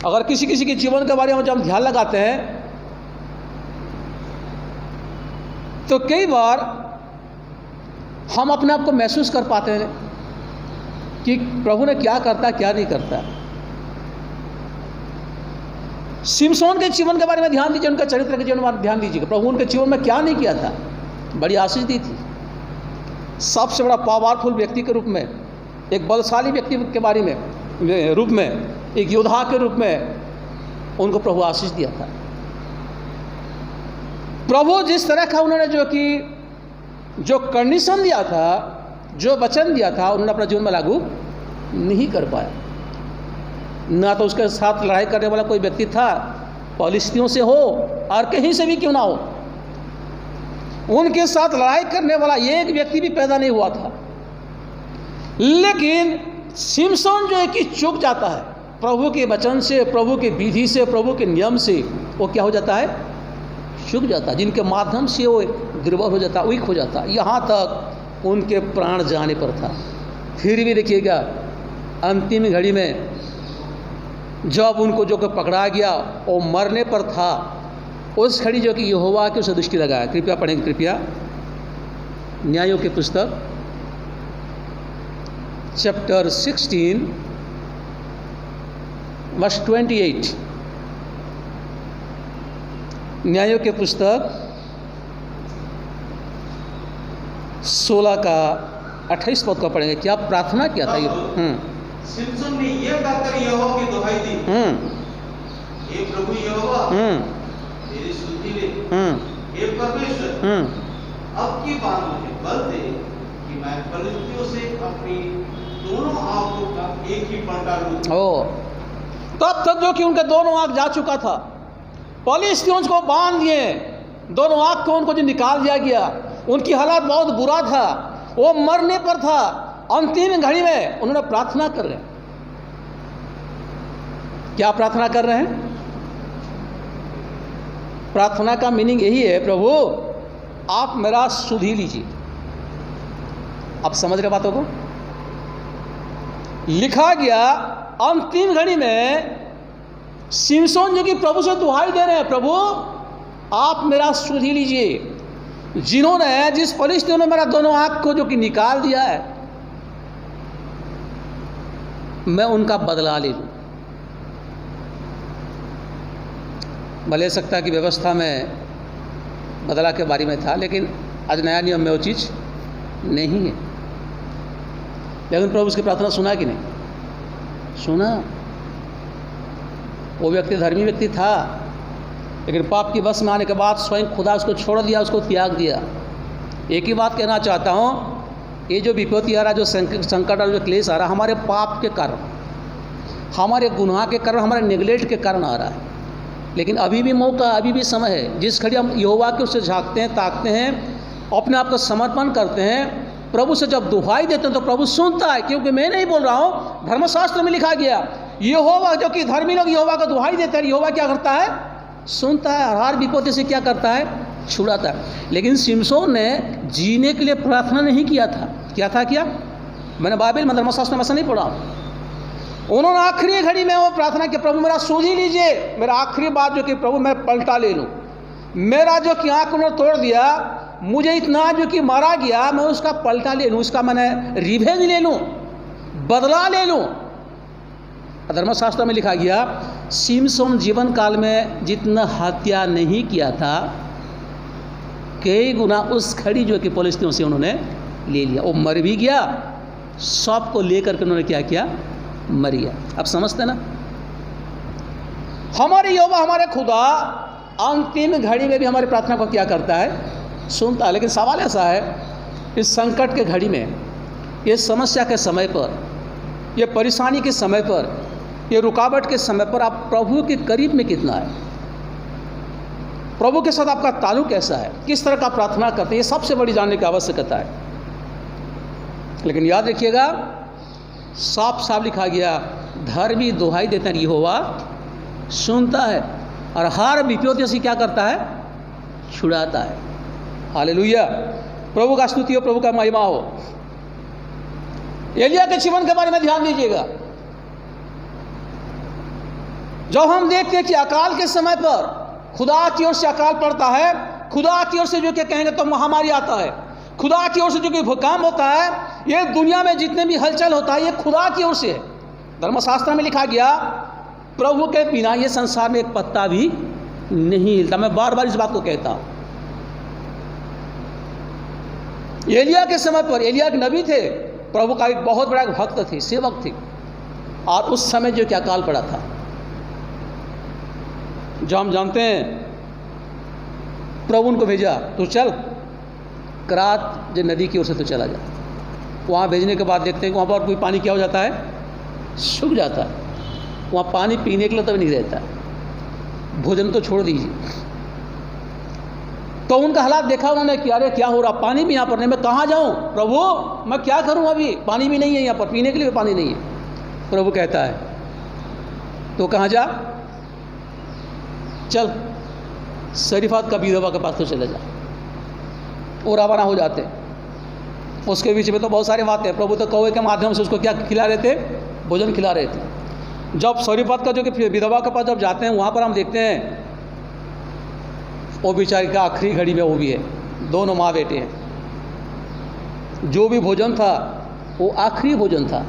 अगर किसी के जीवन के बारे में जब हम ध्यान लगाते हैं तो कई बार हम अपने आप को महसूस कर पाते हैं कि प्रभु ने क्या करता है, क्या नहीं करता। सिमसोन के जीवन के बारे में ध्यान दीजिए, उनका चरित्र के जीवन में ध्यान दीजिएगा। प्रभु उनके जीवन में क्या नहीं किया था, बड़ी आशीष दी थी। सबसे बड़ा पावरफुल व्यक्ति के रूप में, एक बलशाली व्यक्ति के बारे में रूप में, एक योद्धा के रूप में उनको प्रभु आशीष दिया था। प्रभु जिस तरह का उन्होंने जो कंडीशन दिया था, जो वचन दिया था, उन्होंने अपना जीवन में लागू नहीं कर पाया। ना तो उसके साथ लड़ाई करने वाला कोई व्यक्ति था, पलिश्तियों से हो और कहीं से भी क्यों ना हो, उनके साथ लड़ाई करने वाला एक व्यक्ति भी पैदा नहीं हुआ था। लेकिन सिमसोन जो है कि चूक जाता है प्रभु के वचन से, प्रभु के विधि से, प्रभु के नियम से, वो क्या हो जाता है? चूक जाता है, जिनके माध्यम से वो दुर्बल हो जाता, वीक हो जाता। यहाँ तक उनके प्राण जाने पर था। फिर भी देखिएगा अंतिम घड़ी में जब उनको जो पकड़ा गया, वो मरने पर था, उस घड़ी जो कि यहोवा की उसे दृष्टि लगाया। कृपया पढ़ेंगे, कृपया न्यायों की पुस्तक चैप्टर 16 वर्स 28। न्यायों की पुस्तक 16 का 28 पद को पढ़ेंगे। क्या प्रार्थना किया था? सिमसोन ने यह कहकर यहोवा की दुहाई दी, हे प्रभु यहोवा, मेरी सुधि ले, हे परमेश्वर, अब की बार मुझे बल दे कि मैं फलिश्तियों से अपनी दोनों आंखों का एक ही पलटा लूं। तब तक जो कि उनके दोनों आंख जा चुका था, फलिश्तियों को बांध दिए, दोनों आंख को उनको जो निकाल दिया गया, उनकी हालत बहुत बुरा था, वो मरने पर था। अंतिम घड़ी में उन्होंने प्रार्थना कर रहे हैं। क्या प्रार्थना कर रहे हैं? प्रार्थना का मीनिंग यही है, प्रभु आप मेरा सुधि लीजिए। आप समझ रहे बातों को? लिखा गया अंतिम घड़ी में सिमसोन जो कि प्रभु से दुहाई दे रहे हैं, प्रभु आप मेरा सुधि लीजिए, जिन्होंने जिस फलिस्तीनियों ने मेरा दोनों आंख को जो कि निकाल दिया है, मैं उनका बदला ले लूं। भले सकता है कि व्यवस्था में बदला के बारे में था, लेकिन आज नया नियम में वो चीज़ नहीं है। लेकिन प्रभु उसकी प्रार्थना सुना कि नहीं? सुना। वो व्यक्ति धर्मी व्यक्ति था, लेकिन पाप की बस में आने के बाद स्वयं खुदा उसको छोड़ दिया, उसको त्याग दिया। एक ही बात कहना चाहता हूँ, ये जो विपत्ति आ रहा, जो संकट और जो क्लेश आ रहा, हमारे पाप के कारण, हमारे गुनाह के कारण, हमारे नेगलेक्ट के कारण आ रहा है। लेकिन अभी भी मौका, अभी भी समय है। जिस घड़ी हम यहोवा के उससे झांकते हैं, ताकते हैं, अपने आप को समर्पण करते हैं, प्रभु से जब दुहाई देते हैं तो प्रभु सुनता है। क्योंकि मैं नहीं बोल रहा हूँ, धर्मशास्त्र में लिखा गया, यहोवा जो कि धर्मी लोग यहोवा को दुहाई देते हैं, यहोवा क्या करता है? सुनता है, हर विपत्ति से क्या करता है? छुड़ाता है। लेकिन सिमसोन ने जीने के लिए प्रार्थना नहीं किया था। क्या था? क्या मैंने बाइबल में धर्मशास्त्र में ऐसा नहीं पढ़ा। उन्होंने आखिरी घड़ी में वो प्रार्थना की, प्रभु मेरा सुधि लीजिए, मेरा आखिरी बात जो कि प्रभु मैं पलटा ले लूँ, मेरा जो कि आँख उन्होंने तोड़ दिया, मुझे इतना जो कि मारा गया, मैं उसका पलटा ले लूँ, उसका मैंने रिवेंज ले लूँ, बदला ले लूँ। धर्मशास्त्र में लिखा गया, सिमसोन जीवन काल में जितना हत्या नहीं किया था, कई गुना उस घड़ी जो कि फलिस्तीनियों से उन्होंने ले लिया। वो मर भी गया, सबको लेकर के उन्होंने क्या किया? मर गया। अब समझते ना, हमारे यहोवा, हमारे खुदा अंतिम घड़ी में भी हमारी प्रार्थना को क्या करता है? सुनता है। लेकिन सवाल ऐसा है, इस संकट के घड़ी में, ये समस्या के समय पर, ये परेशानी के समय पर, ये रुकावट के समय पर आप प्रभु के करीब में कितना है? प्रभु के साथ आपका ताल्लुक कैसा है? किस तरह का प्रार्थना करते हैं? ये सबसे बड़ी जानने की आवश्यकता है। लेकिन याद रखिएगा, साफ साफ लिखा गया, धर्मी दुहाई देते हैं, यहोवा सुनता है और हर विपत्ति से क्या करता है? छुड़ाता है। हालेलुया, प्रभु का स्तुति हो, प्रभु का महिमा हो। एलिया के जीवन के बारे में ध्यान दीजिएगा। जब हम देखते हैं कि अकाल के समय पर खुदा की ओर से अकाल पड़ता है, खुदा की ओर से जो कि कहेंगे तो महामारी आता है, खुदा की ओर से जो कि भूकंप होता है, ये दुनिया में जितने भी हलचल होता है, ये खुदा की ओर से है। धर्मशास्त्र में लिखा गया, प्रभु के बिना ये संसार में एक पत्ता भी नहीं हिलता। मैं बार बार इस बात को कहता हूं। एलिया के समय पर, एलिया एक नबी थे, प्रभु का एक बहुत बड़ा भक्त थे, सेवक थे, और उस समय जो क्या अकाल पड़ा था, जो हम जानते हैं, प्रभु उनको भेजा, तो चल करात जो नदी की ओर से तो चला जा। वहाँ भेजने के बाद देखते हैं कि वहाँ पर कोई पानी क्या हो जाता है? सूख जाता है। वहाँ पानी पीने के लिए तब नहीं रहता, भोजन तो छोड़ दीजिए। तो उनका हालात देखा उन्होंने कि अरे क्या हो रहा, पानी भी यहाँ पर नहीं, मैं कहाँ जाऊँ प्रभु, मैं क्या करूँ, अभी पानी भी नहीं है यहाँ पर, पीने के लिए भी पानी नहीं है। प्रभु कहता है तो कहाँ जा? चल सरीफात का विधवा के पास तो चले जा। वो रवाना हो जाते। उसके बीच में तो बहुत सारी बातें, प्रभु तो कौवे के माध्यम से उसको क्या खिला रहे थे? भोजन खिला रहे थे। जब सरीफात का जो कि विधवा के पास जब जाते हैं, वहाँ पर हम देखते हैं वो बेचारी का आखिरी घड़ी में वो भी है, दोनों माँ बेटे हैं। जो भी भोजन था वो आखिरी भोजन था,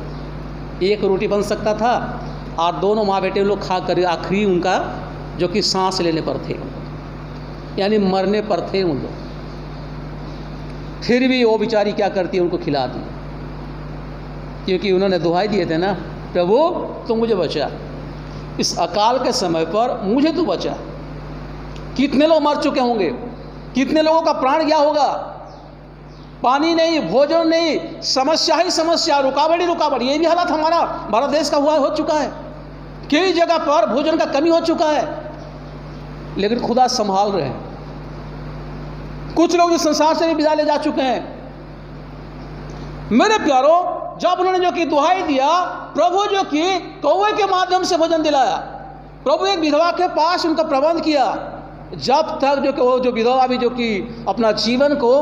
एक रोटी बन सकता था और दोनों माँ बेटे लोग खा कर आखिरी उनका जो कि सांस लेने पर थे, यानी मरने पर थे उन लोग। फिर भी वो बेचारी क्या करती है? उनको खिला दी, क्योंकि उन्होंने दुहाई दिए थे ना, प्रभु तुम मुझे बचा, इस अकाल के समय पर मुझे तू बचा। कितने लोग मर चुके होंगे, कितने लोगों का प्राण गया होगा। पानी नहीं, भोजन नहीं, समस्या ही समस्या, रुकावट ही रुकावट। ये भी हालत हमारा भारत देश का हो चुका है। कई जगह पर भोजन का कमी हो चुका है, लेकिन खुदा संभाल रहे हैं। कुछ लोग इस संसार से भी विदा ले जा चुके हैं। मेरे प्यारों, जब उन्होंने जो कि दुहाई दिया, प्रभु जो कि कौवे के माध्यम से भोजन दिलाया, प्रभु एक विधवा के पास उनका प्रबंध किया, जब तक जो कि वो जो विधवा भी जो कि अपना जीवन को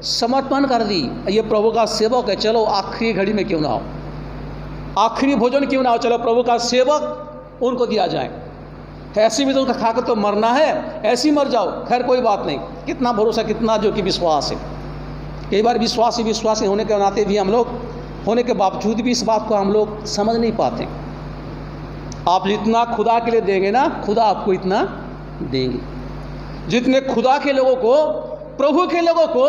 समर्पण कर दी। ये प्रभु का सेवक है, चलो आखिरी घड़ी में क्यों ना हो, आखिरी भोजन क्यों ना हो, चलो प्रभु का सेवक उनको दिया जाए। ऐसी भी तो उनका खाकर तो मरना है, ऐसी मर जाओ, खैर कोई बात नहीं। कितना भरोसा, कितना जो कि विश्वास है। कई बार विश्वासी होने के नाते भी हम लोग, होने के बावजूद भी इस बात को हम लोग समझ नहीं पाते। आप जितना खुदा के लिए देंगे ना, खुदा आपको इतना देंगे। जितने खुदा के लोगों को, प्रभु के लोगों को,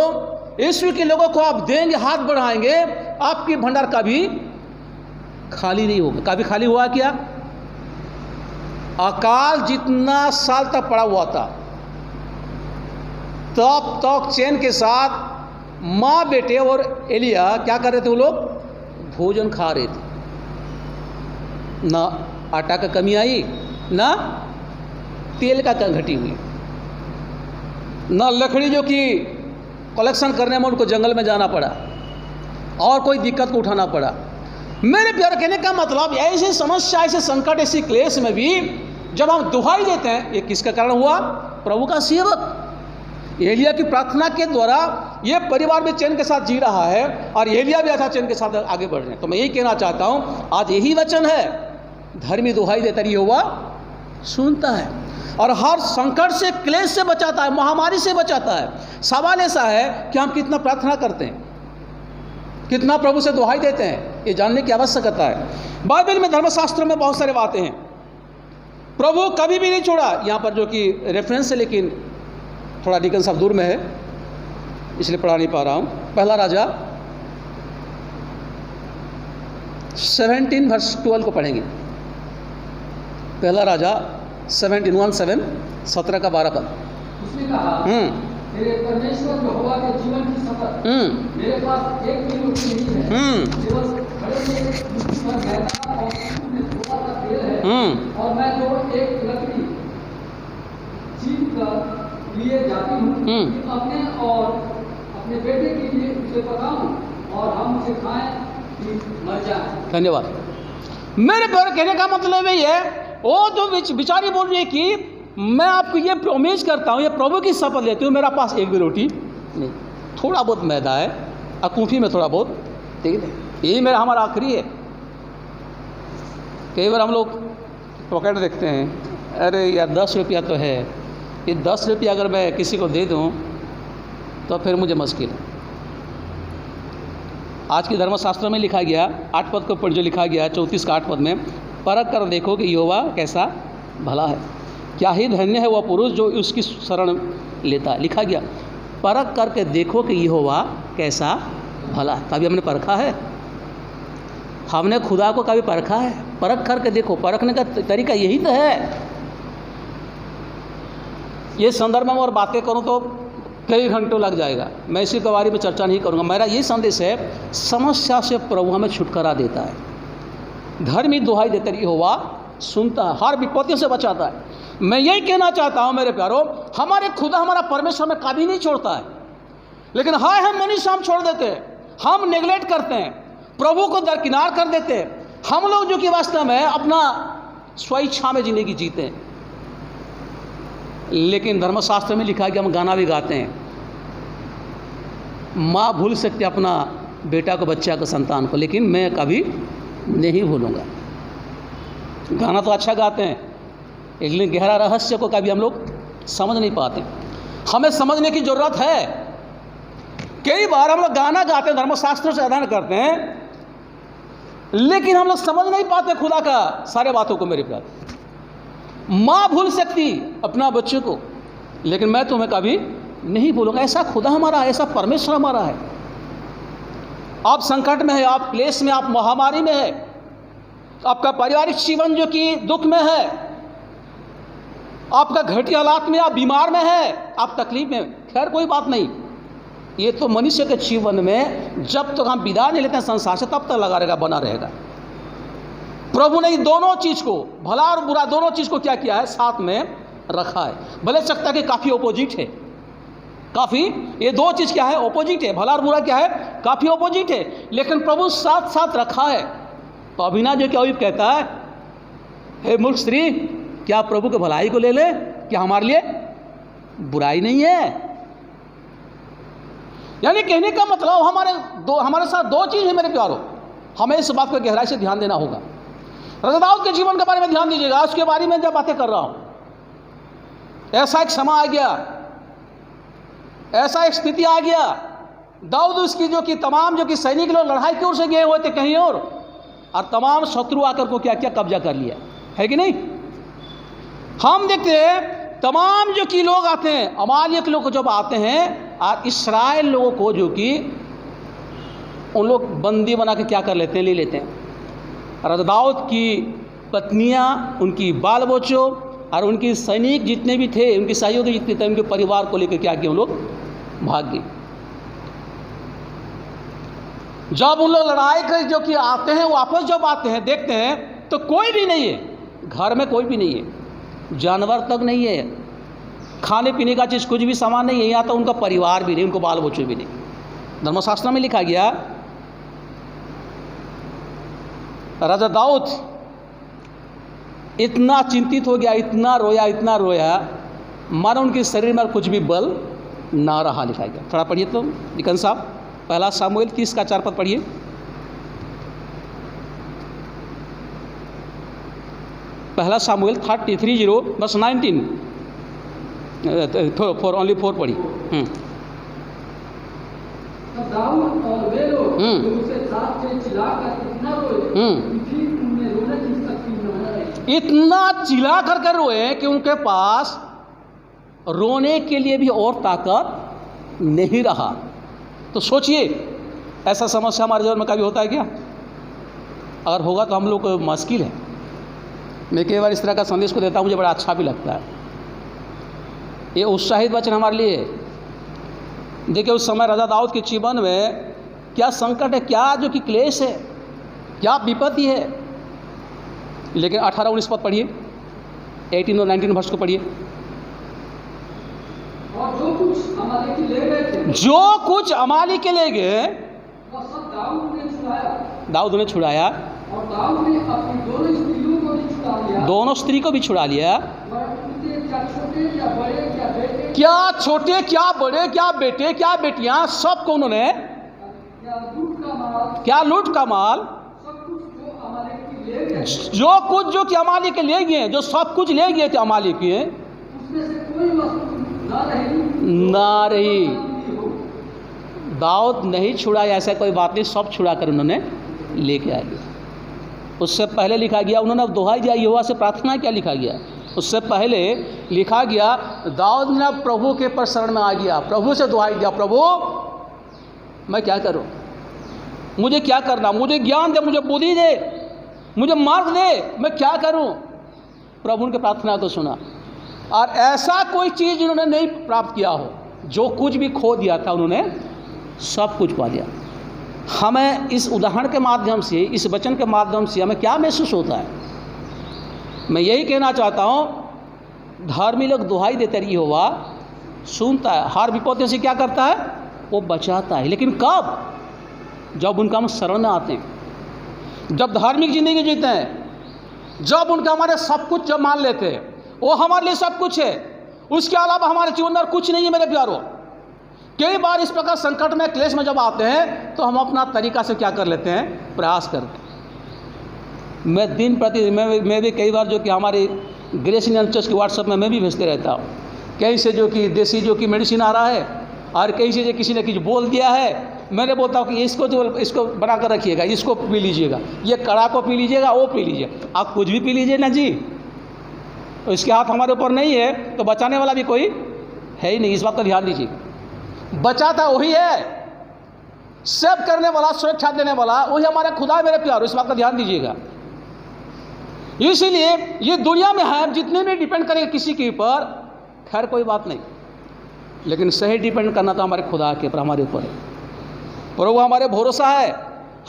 यीशु के लोगों को आप देंगे, हाथ बढ़ाएंगे, आपकी भंडार कभी खाली नहीं होगा। कभी खाली हुआ क्या? अकाल जितना साल तक पड़ा हुआ था, तब तक चैन के साथ माँ बेटे और एलिया क्या कर रहे थे? वो लोग भोजन खा रहे थे। ना आटा का कमी आई, ना तेल का घटी हुई, ना लकड़ी जो कि कलेक्शन करने में उनको जंगल में जाना पड़ा और कोई दिक्कत को उठाना पड़ा। मेरे प्यार कहने का मतलब, ऐसी समस्या, ऐसे संकट, ऐसी क्लेश में भी जब हम दुहाई देते हैं, ये किसका कारण हुआ? प्रभु का सेवक एलिया की प्रार्थना के द्वारा ये परिवार भी चैन के साथ जी रहा है और एलिया भी अच्छा चैन के साथ आगे बढ़ रहे हैं। तो मैं यही कहना चाहता हूँ, आज यही वचन है, धर्मी दुहाई देता यहोवा सुनता है और हर संकट से, क्लेश से बचाता है, महामारी से बचाता है। सवाल ऐसा है कि हम कितना प्रार्थना करते हैं, कितना प्रभु से दुहाई देते हैं, ये जानने की आवश्यकता है। बाइबल में, धर्मशास्त्रों में बहुत सारे बातें हैं। प्रभु कभी भी नहीं छोड़ा, यहाँ पर जो कि रेफरेंस है, लेकिन थोड़ा डिकन साहब दूर में है इसलिए पढ़ा नहीं पा रहा हूँ। पहला राजा 17 वर्स 12 को पढ़ेंगे। पहला राजा 17 का 12 पद। उसने कहा, मेरे परमेश्वर यहोवा के जीवन की शपथ, मेरे पास एक भी रोटी नहीं है, केवल घड़े में मुट्ठी भर मैदा और उसमें थोड़ा सा तेल है, और मैं जो एक लकड़ी चीर कर लिए जाती हूँ कि अपने और अपने बेटे के लिए उसे पकाऊं और हम उसे खाएं कि मर जाएं। धन्यवाद। मेरे प्यारे कहने का मतलब ये है, वो जो बिचारी बोल रही है कि मैं आपको ये प्रॉमिस करता हूँ, ये प्रभु की शपथ लेती हूँ, मेरा पास एक भी रोटी नहीं, थोड़ा बहुत मैदा है और कूफी में थोड़ा बहुत तेल है, यही मेरा हमारा आखिरी है। कई बार हम लोग पॉकेट देखते हैं, अरे यार 10 रुपया तो है, ये 10 रुपया अगर मैं किसी को दे दूँ तो फिर मुझे मुश्किल है। आज के धर्मशास्त्र में लिखा गया 8 पद के ऊपर जो लिखा गया 34 का 8 पद में, परख कर देखो कि यहोवा कैसा भला है, क्या ही धन्य है वह पुरुष जो उसकी शरण लेता है। लिखा गया परख करके देखो कि यहोवा कैसा भला है। कभी हमने परखा है? हमने खुदा को कभी परखा है? परख करके देखो। परखने का तरीका यही तो है। ये संदर्भ में और बातें करूं तो कई घंटों लग जाएगा, मैं इसी के बारे में चर्चा नहीं करूंगा। मेरा ये संदेश है, समस्या से प्रभु हमें छुटकारा देता है, धर्मी दुहाई देते यहोवा सुनता है, हर विपत्तियों से बचाता है। मैं यही कहना चाहता हूं मेरे प्यारो, हमारे खुदा, हमारा परमेश्वर में कभी नहीं छोड़ता है, लेकिन हाय हम मनुष्य हम छोड़ देते हैं, हम नेगलेक्ट करते हैं, प्रभु को दरकिनार कर देते हैं। हम लोग जो कि वास्तव में अपना स्वेच्छा में जिंदगी जीते हैं। लेकिन धर्मशास्त्र में लिखा है कि हम गाना भी गाते हैं, माँ भूल सकती अपना बेटा को, बच्चा को, संतान को, लेकिन मैं कभी नहीं भूलूंगा। गाना तो अच्छा गाते हैं, लेकिन गहरा रहस्य को कभी हम लोग समझ नहीं पाते। हमें समझने की जरूरत है। कई बार हम लोग गाना गाते हैं, धर्मशास्त्र से अध्ययन करते हैं, लेकिन हम लोग समझ नहीं पाते खुदा का सारे बातों को। मेरे प्यार, माँ भूल सकती अपना बच्चे को, लेकिन मैं तुम्हें कभी नहीं भूलूंगा। ऐसा खुदा हमारा है, ऐसा परमेश्वर हमारा है। आप संकट में है, आप क्लेश में, आप महामारी में है, आपका पारिवारिक जीवन जो कि दुख में है, आपका घटिया हालात में, आप बीमार में है, आप तकलीफ में, खैर कोई बात नहीं। ये तो मनुष्य के जीवन में जब तक हम विदा नहीं लेते हैं संसार से, तब तक लगा रहेगा, बना रहेगा। प्रभु ने दोनों चीज को, भला और बुरा दोनों चीज को क्या किया है, साथ में रखा है। भले सकता कि काफी ऑपोजिट है, काफी ये दो चीज क्या है, ऑपोजिट है, भला और बुरा क्या है, काफी ऑपोजिट है, लेकिन प्रभु साथ साथ रखा है। तो अभिना जो क्या कहता है, हे मूर्ख स्त्री, क्या प्रभु के भलाई को ले ले, क्या हमारे लिए बुराई नहीं है? यानी कहने का मतलब हमारे साथ दो चीज है मेरे प्यारो, हमें इस बात पर गहराई से ध्यान देना होगा। राजा दाऊद के जीवन के बारे में ध्यान दीजिएगा। उसके बारे में जब बातें कर रहा हूँ, ऐसा एक समय आ गया, ऐसा एक स्थिति आ गया, दाऊद उसकी जो कि तमाम जो कि सैनिक लोग लड़ाई की ओर से गए हुए थे कहीं और तमाम शत्रु आकर को क्या क्या कब्जा कर लिया है कि नहीं। हम देखते हैं तमाम जो कि लोग आते हैं, अमालेक लोग जब आते हैं और इस्राएल लोगों को जो कि उन लोग बंदी बना के क्या कर लेते हैं, ले लेते हैं। राजा दाऊद की पत्नियां, उनकी बाल बच्चों और उनके सैनिक जितने भी थे, उनके सहयोगी जितने थे, उनके परिवार को लेकर क्या किए, उन लोग भाग गए। जब उन लोग लड़ाई कर जो कि आते हैं, वापस जब आते हैं देखते हैं तो कोई भी नहीं है, घर में कोई भी नहीं है, जानवर तक नहीं है, खाने पीने का चीज़ कुछ भी सामान नहीं है, यहाँ तो उनका परिवार भी नहीं, उनको बाल बच्चे भी नहीं। धर्मशास्त्र में लिखा गया राजा दाऊद इतना चिंतित हो गया, इतना रोया मानो उनके शरीर में कुछ भी बल ना रहा। लिखा गया, थोड़ा पढ़िए तो निकन साहब, पहला सामुएल 30 का 4 पद पढ़िए। पहला सामुएल 33 बस 19 ओनली 4 पढ़िए। दाऊद और वे लोग जो उसे साथ से चिल्लाकर इतना रोए कि फिर उनमें रोने की शक्ति न रही। इतना चिल्ला कर रोए कि उनके पास रोने के लिए भी और ताकत नहीं रहा। तो सोचिए, ऐसा समस्या हमारे जीवन में कभी होता है क्या? अगर होगा तो हम लोग को मुश्किल है। मैं कई बार इस तरह का संदेश को देता हूँ, मुझे बड़ा अच्छा भी लगता है। ये उत्साहित वचन हमारे लिए। देखिए, उस समय राजा दाऊद के जीवन में क्या संकट है, क्या जो कि क्लेश है, क्या विपत्ति है। लेकिन 18-19 पद पढ़िए, 18 और 19 वर्ष को पढ़िए। और जो कुछ अमालेकी ले गए थे, जो कुछ अमालेकी के ले गए वह सब दाऊद ने छुड़ाया। दाऊद ने छुड़ाया, और दाऊद ने अपनी दोनों स्त्रियों को भी छुड़ा लिया। दोनों स्त्री को भी छुड़ा लिया। क्या छोटे क्या बड़े क्या बेटे, क्या छोटे क्या बड़े क्या बेटे क्या बेटियां, सबको उन्होंने क्या लूट का माल, सब कुछ जो अमालेकी ले गए, जो कुछ जो कि अमालेकी ले गए, जो सब कुछ ले गए थे अमालेकी, उसमें से कोई वस्तु ना रही। दाऊद नहीं छुड़ाया, ऐसा कोई बात नहीं, सब छुड़ा कर उन्होंने लेके आ गया। उससे पहले लिखा गया, उन्होंने अब दुहाई दिया, यहोवा से प्रार्थना क्या लिखा गया। उससे पहले लिखा गया, दाऊद ने प्रभु के पर शरण में आ गया, प्रभु से दुहाई दिया, प्रभु मैं क्या करूं, मुझे क्या करना, मुझे ज्ञान दे, मुझे बुद्धि दे, मुझे मार्ग दे, मैं क्या करूं। प्रभु उनकी प्रार्थना को सुना, और ऐसा कोई चीज़ इन्होंने नहीं प्राप्त किया हो, जो कुछ भी खो दिया था उन्होंने सब कुछ पा लिया। हमें इस उदाहरण के माध्यम से, इस वचन के माध्यम से हमें क्या महसूस होता है? मैं यही कहना चाहता हूँ, धर्मी लोग दुहाई देते रही हुआ सुनता है, हर विपत्ति से क्या करता है, वो बचाता है। लेकिन कब? जब उनका हम शरण में आते हैं, जब धार्मिक जिंदगी जीते हैं, जब उनका हमारे सब कुछ जब मान लेते हैं, वो हमारे लिए सब कुछ है, उसके अलावा हमारे जीवन में कुछ नहीं है। मेरे प्यारों, कई बार इस प्रकार संकट में, क्लेश में जब आते हैं तो हम अपना तरीका से क्या कर लेते हैं, प्रयास करते हैं। मैं दिन प्रतिदिन मैं भी कई बार जो कि हमारे ग्रेस इंडियन चर्च के व्हाट्सएप में मैं भी भेजते रहता हूँ, कहीं से जो कि देसी जो कि मेडिसिन आ रहा है, और कहीं से जो किसी ने कुछ बोल दिया है, मैंने बोलता हूँ कि इसको बना कर रखिएगा, इसको पी लीजिएगा, ये कड़ा को पी लीजिएगा, वो पी लीजिए, आप कुछ भी पी लीजिए ना जी, तो इसके हाथ हमारे ऊपर नहीं है, तो बचाने वाला भी कोई है ही नहीं। इस बात का ध्यान दीजिए, बचाता वही है, सेव करने वाला, सुरक्षा देने वाला वही हमारा खुदा है। मेरे प्यार, इस बात का ध्यान दीजिएगा। इसीलिए ये दुनिया में है, जितने भी डिपेंड करेंगे किसी के ऊपर, खैर कोई बात नहीं, लेकिन सही डिपेंड करना तो हमारे खुदा के ऊपर, हमारे ऊपर है। और वो हमारे भरोसा है,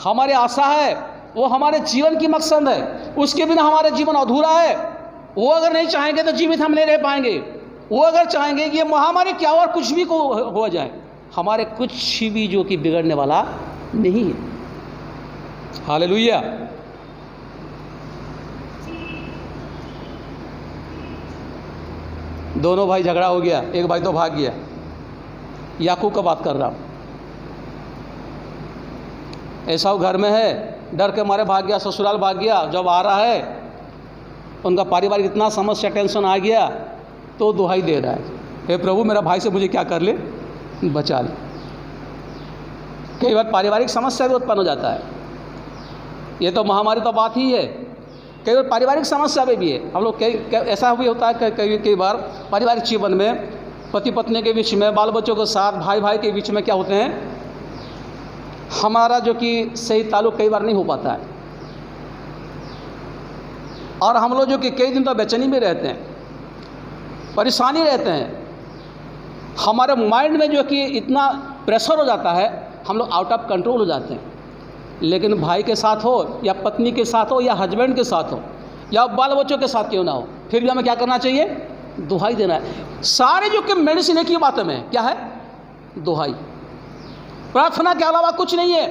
हमारे आशा है, वो हमारे जीवन की मकसद है। उसके बिना हमारा जीवन अधूरा है। वो अगर नहीं चाहेंगे तो जीवित हम नहीं रह पाएंगे। वो अगर चाहेंगे कि ये महामारी क्या और कुछ भी को हो जाए, हमारे कुछ भी जो कि बिगड़ने वाला नहीं है। हालेलुया। दोनों भाई झगड़ा हो गया, एक भाई तो भाग गया। याकूब का बात कर रहा हूँ। एसाव घर में है, डर के मारे भाग गया, ससुराल भाग गया, जब आ रहा है उनका पारिवारिक इतना समस्या टेंशन आ गया तो दुहाई दे रहा है, हे प्रभु मेरा भाई से मुझे क्या कर ले, बचा ले। कई बार पारिवारिक समस्या भी उत्पन्न हो जाता है, ये तो महामारी तो बात ही है, कई बार पारिवारिक समस्या में भी है। हम लोग ऐसा भी होता है कई बार पारिवारिक जीवन में पति पत्नी के बीच में, बाल बच्चों के साथ, भाई भाई के बीच में क्या होते हैं, हमारा जो कि सही ताल्लुक कई बार नहीं हो पाता है, और हम लोग जो कि कई दिन तो बेचैनी में रहते हैं, परेशानी रहते हैं, हमारे माइंड में जो कि इतना प्रेशर हो जाता है, हम लोग आउट ऑफ कंट्रोल हो जाते हैं। लेकिन भाई के साथ हो या पत्नी के साथ हो या हस्बैंड के साथ हो या बाल बच्चों के साथ क्यों ना हो, फिर भी हमें क्या करना चाहिए, दुहाई देना है। सारे जो कि मेडिसिन एक ही बातों में क्या है, दुहाई, प्रार्थना के अलावा कुछ नहीं है,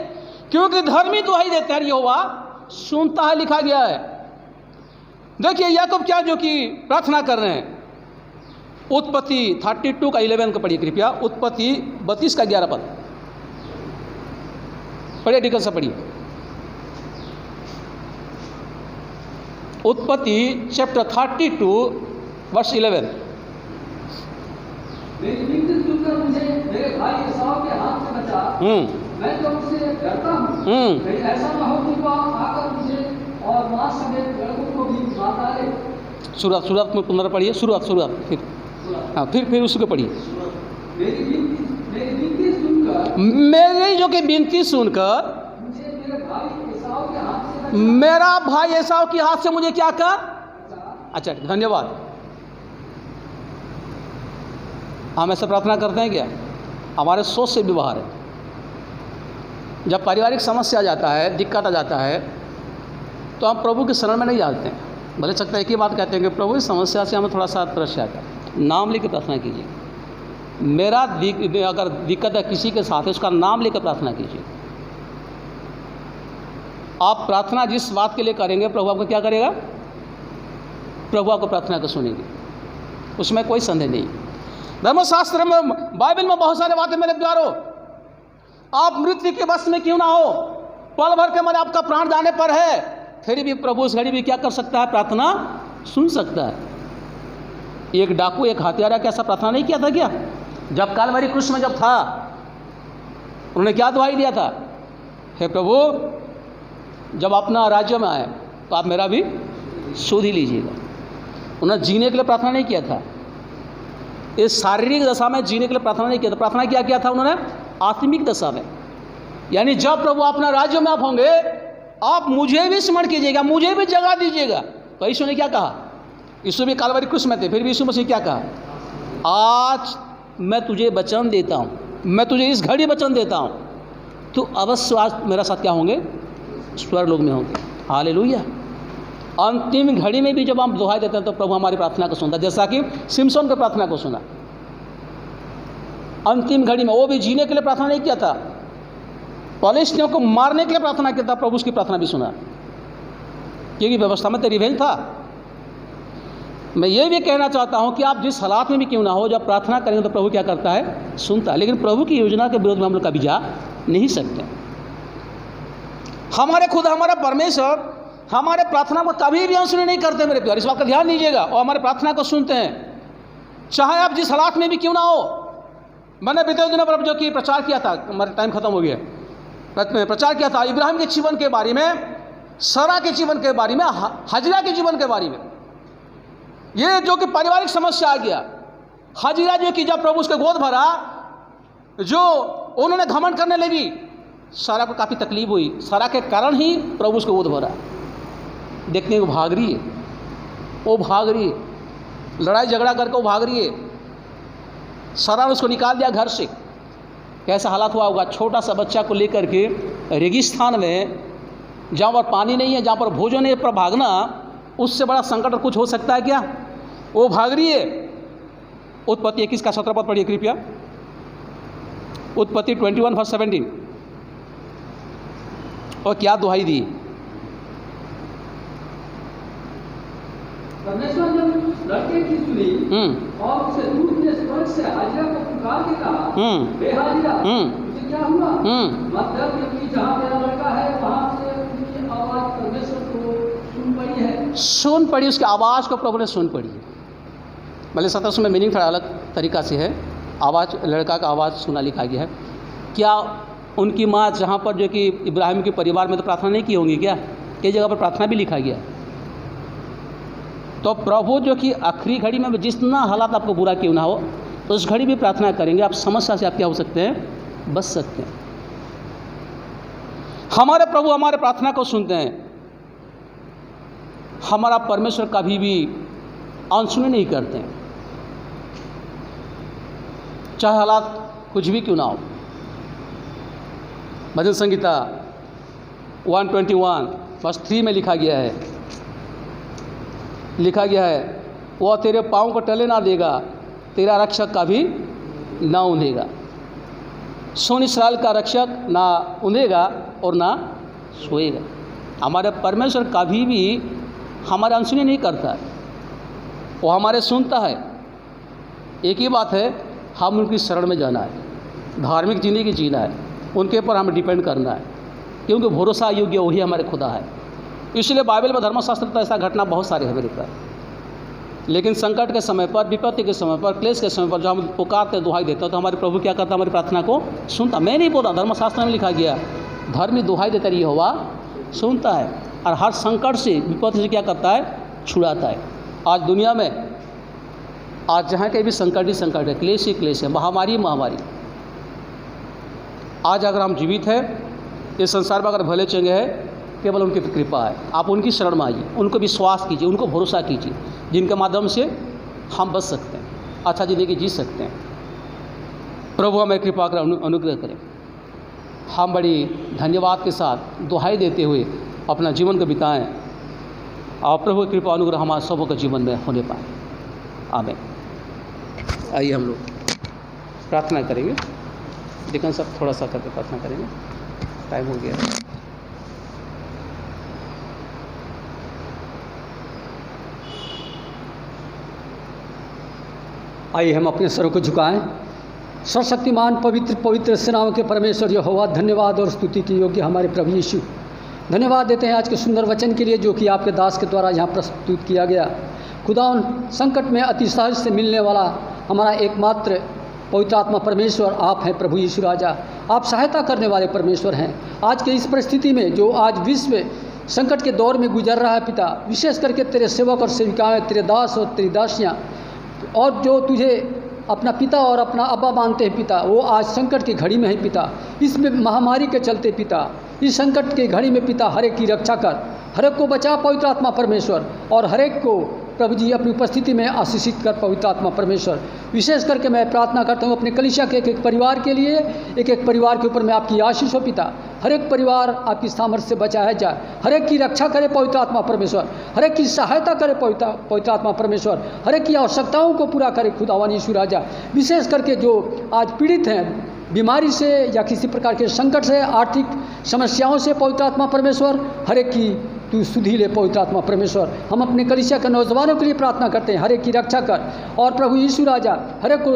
क्योंकि धर्मी दुहाई देते हैं, यहोवा सुनता है, लिखा गया है। देखिए याकूब क्या जो कि प्रार्थना कर रहे हैं, उत्पत्ति 32 का 11 का पढ़िए कृपया, उत्पत्ति 32 का 11 पद पढ़िए, डिकन से पढ़िए। उत्पत्ति चैप्टर 32 वर्ष 11। मेरी विनती सुनकर मुझे मेरे भाई एसाव के हाथ से बचा, मैं तो उससे डरता हूँ, कहीं ऐसा ना हो कि वह आकर मुझे और माँ समेत लड़कों को भी मार डाले। शुरुआत में पुनः पढ़िए, शुरुआत फिर हाँ, फिर उसको पढ़िए। मेरी विनती सुनकर, मेरी जो कि विनती सुनकर मुझे मेरे भाई एसाव के हाथ से बचा, मेरा भाई एसाव के हाथ से मुझे क्या कर, अच्छा धन्यवाद। हम ऐसे प्रार्थना करते हैं क्या, हमारे सोच से भी बाहर है। जब पारिवारिक समस्या आ जाता है, दिक्कत आ जाता है, तो हम प्रभु के शरण में नहीं जाते हैं। भले सकता है एक ही बात कहते हैं कि प्रभु इस समस्या से हमें थोड़ा सा परेशान आता है, नाम लेकर प्रार्थना कीजिए। मेरा अगर दिक्कत है किसी के साथ है, उसका नाम लेकर प्रार्थना कीजिए। आप प्रार्थना जिस बात के लिए करेंगे, प्रभु आपको क्या करेगा, प्रभु आपको प्रार्थना को सुनेंगे, उसमें कोई संदेह नहीं। धर्मशास्त्र में, बाइबल में बहुत सारे बातें मेरे प्यारो, आप मृत्यु के वश में क्यों ना हो, पल भर के मारे आपका प्राण जाने पर है, फिर भी प्रभु उस घड़ी भी क्या कर सकता है, प्रार्थना सुन सकता है। एक डाकू, एक हत्यारा कैसा प्रार्थना नहीं किया था क्या, जब कालवरी क्रूस में जब था, उन्होंने क्या दुहाई दिया था, हे प्रभु जब अपना राज्य में आए तो आप मेरा भी सुध ही लीजिएगा। उन्होंने जीने के लिए प्रार्थना नहीं किया था, इस शारीरिक दशा में जीने के लिए प्रार्थना नहीं किया था, प्रार्थना क्या किया था उन्होंने, आत्मिक दशा में। यानी जब प्रभु अपना राज्य में आप होंगे, आप मुझे भी स्मरण कीजिएगा, मुझे भी जगा दीजिएगा। तो यीशु ने क्या कहा, यीशु भी कालवरी क्रूस में थे, फिर भी यीशु मसीह क्या कहा, आज मैं तुझे वचन देता हूँ, मैं तुझे इस घड़ी वचन देता हूँ, तो अवश्य आज मेरा साथ क्या होंगे, स्वर्गलोक में होंगे। हालेलुया। अंतिम घड़ी में भी जब हम दुहाई देते हैं तो प्रभु हमारी प्रार्थना को सुनता, जैसा कि सिमसोन की प्रार्थना को सुना। अंतिम घड़ी में वो भी जीने के लिए प्रार्थना नहीं किया था, पलिश्तियों को मारने के लिए प्रार्थना किया था, प्रभु उसकी प्रार्थना भी सुना, क्योंकि व्यवस्था में तो रिवेंज था। मैं ये भी कहना चाहता हूं कि आप जिस हालात में भी क्यों ना हो, जब प्रार्थना करेंगे तो प्रभु क्या करता है, सुनता है। लेकिन प्रभु की योजना के विरोध में हम लोग कभी जा नहीं सकते। हमारे खुद हमारा परमेश्वर हमारे प्रार्थना को कभी भी अनसुनी नहीं करते मेरे प्यारे, इस बात का ध्यान दीजिएगा, और हमारे प्रार्थना को सुनते हैं, चाहे आप जिस हालात में भी क्यों ना हो। मैंने बीते दिनों पर जो कि प्रचार किया था, हमारा टाइम खत्म हो गया, प्रचार किया था इब्राहिम के जीवन के बारे में, सारा के जीवन के बारे में, हजरा के जीवन के बारे में। ये जो कि पारिवारिक समस्या आ गया, हजरा जो कि जब प्रभु उसके गोद भरा, जो उन्होंने घमंड करने लगी, सारा को काफ़ी तकलीफ हुई, सारा के कारण ही प्रभु उसको गोद भरा। देखने को भाग रही है, वो भाग रही है, लड़ाई झगड़ा करके वो भाग रही है, सारा ने उसको निकाल दिया घर से। कैसा हालात हुआ होगा, छोटा सा बच्चा को लेकर के रेगिस्तान में, जहाँ पर पानी नहीं है, जहाँ पर भोजन नहीं, पर भागना उससे बड़ा संकट और कुछ हो सकता है क्या, वो भाग रही है। उत्पत्ति 21 का 17 पद पढ़िए कृपया, उत्पत्ति 21 वर्ष 17। और क्या दुहाई दी, परमेश्वर ने लड़के की सुनी और उसे दूत ने स्वर्ग से हाजिरा को पुकार के कहा, बे हाजिरा तुझे क्या हुआ, मत डर, क्योंकि जहाँ मेरा लड़का है वहाँ से सुन पड़ी, उसकी आवाज़ को प्रभु ने सुन पड़ी। भले 17 में मीनिंग थोड़ा अलग तरीका से है, आवाज़, लड़का का आवाज़ सुना लिखा गया है। क्या उनकी माँ जहाँ पर जो कि इब्राहिम के परिवार में तो प्रार्थना नहीं की होंगी क्या? कई जगह पर प्रार्थना भी लिखा गया। तो प्रभु जो कि आखिरी घड़ी में जितना हालात आपको बुरा क्यों ना हो, उस घड़ी भी प्रार्थना करेंगे, आप समस्या से आप क्या हो सकते हैं, बच सकते हैं। हमारे प्रभु हमारे प्रार्थना को सुनते हैं। हमारा परमेश्वर कभी भी अनसुने नहीं करते हैं, चाहे हालात कुछ भी क्यों ना हो। भजन संगीता 121:3 में लिखा गया है, वह तेरे पाँव को टले ना देगा, तेरा रक्षक कभी ना उन्हेगा। सुन, इस्राएल का रक्षक ना उन्हेगा और ना सोएगा। हमारे परमेश्वर कभी भी हमारे अनसुनी नहीं करता है, वो हमारे सुनता है। एक ही बात है, हम उनकी शरण में जाना है, धार्मिक जिंदगी जीना है, उनके ऊपर हमें डिपेंड करना है, क्योंकि भरोसा योग्य वही हमारे खुदा है। इसलिए बाइबल में धर्मशास्त्र तो ऐसा घटना बहुत सारे है मेरे पर, लेकिन संकट के समय पर, विपत्ति के समय पर, क्लेश के समय पर जो हम पुकारते दुहाई देते हैं, तो हमारे प्रभु क्या करता है, हमारी प्रार्थना को सुनता। मैं नहीं बोल रहा, धर्मशास्त्र में लिखा गया, धर्मी दुहाई देता रही होगा सुनता है, और हर संकट से, विपत्ति से क्या करता है, छुड़ाता है। आज दुनिया में, आज जहाँ कहीं भी संकट ही संकट है, क्लेश ही क्लेश है, महामारी महामारी। आज अगर हम जीवित हैं, इस संसार में अगर भले चंगे हैं, केवल उनकी कृपा है। आप उनकी शरण में आइए, उनको विश्वास कीजिए, उनको भरोसा कीजिए, जिनके माध्यम से हम बच सकते हैं, अच्छा ज़िंदगी जी सकते हैं। प्रभु हमें कृपा कर अनुग्रह करें। हम बड़ी धन्यवाद के साथ दुहाई देते हुए अपना जीवन को बिताएं, और प्रभु की कृपा अनुग्रह हमारे सबों के जीवन में होने पाए। आमीन। आइए हम लोग प्रार्थना करेंगे। लेकिन सब थोड़ा सा करके प्रार्थना करेंगे, टाइम हो गया है। आइए हम अपने सरों को झुकाएं। सर्वशक्तिमान पवित्र पवित्र सेनाओं के परमेश्वर यहोवा, धन्यवाद और स्तुति के योग्य हमारे प्रभु यीशु, धन्यवाद देते हैं आज के सुंदर वचन के लिए जो कि आपके दास के द्वारा यहाँ प्रस्तुत किया गया। खुदावन, संकट में अति सहज से मिलने वाला हमारा एकमात्र पवित्र आत्मा परमेश्वर आप हैं। प्रभु यीशु राजा, आप सहायता करने वाले परमेश्वर हैं। आज के इस परिस्थिति में जो आज विश्व संकट के दौर में गुजर रहा है पिता, विशेष करके तेरे सेवक और सेविकाएँ, तेरे दास और तेरी दासियाँ, और जो तुझे अपना पिता और अपना अब्बा मानते हैं पिता, वो आज संकट की घड़ी में है पिता। इसमें महामारी के चलते पिता, इस संकट की घड़ी में पिता हर एक की रक्षा कर, हर एक को बचा पवित्र आत्मा परमेश्वर, और हर एक को प्रभु जी अपनी उपस्थिति में आशीषित कर पवित्र आत्मा परमेश्वर। विशेष करके मैं प्रार्थना करता हूँ अपने कलीसिया के एक एक परिवार के लिए, एक एक परिवार के ऊपर मैं आपकी आशीष हो पिता। हर एक परिवार आपकी सामर्थ्य से बचाया जाए, हर एक की रक्षा करे पवित्र आत्मा परमेश्वर, हर एक की सहायता करे पवित्र आत्मा परमेश्वर, हर एक की आवश्यकताओं को पूरा करे खुदावन यीशु राजा। विशेष करके जो आज पीड़ित हैं बीमारी से या किसी प्रकार के संकट से, आर्थिक समस्याओं से पवित्र आत्मा परमेश्वर, हर एक की तू सुधी ले पवित्र आत्मा परमेश्वर। हम अपने कलीसिया के नौजवानों के लिए प्रार्थना करते हैं, हर एक की रक्षा कर, और प्रभु यीशु राजा हर एक को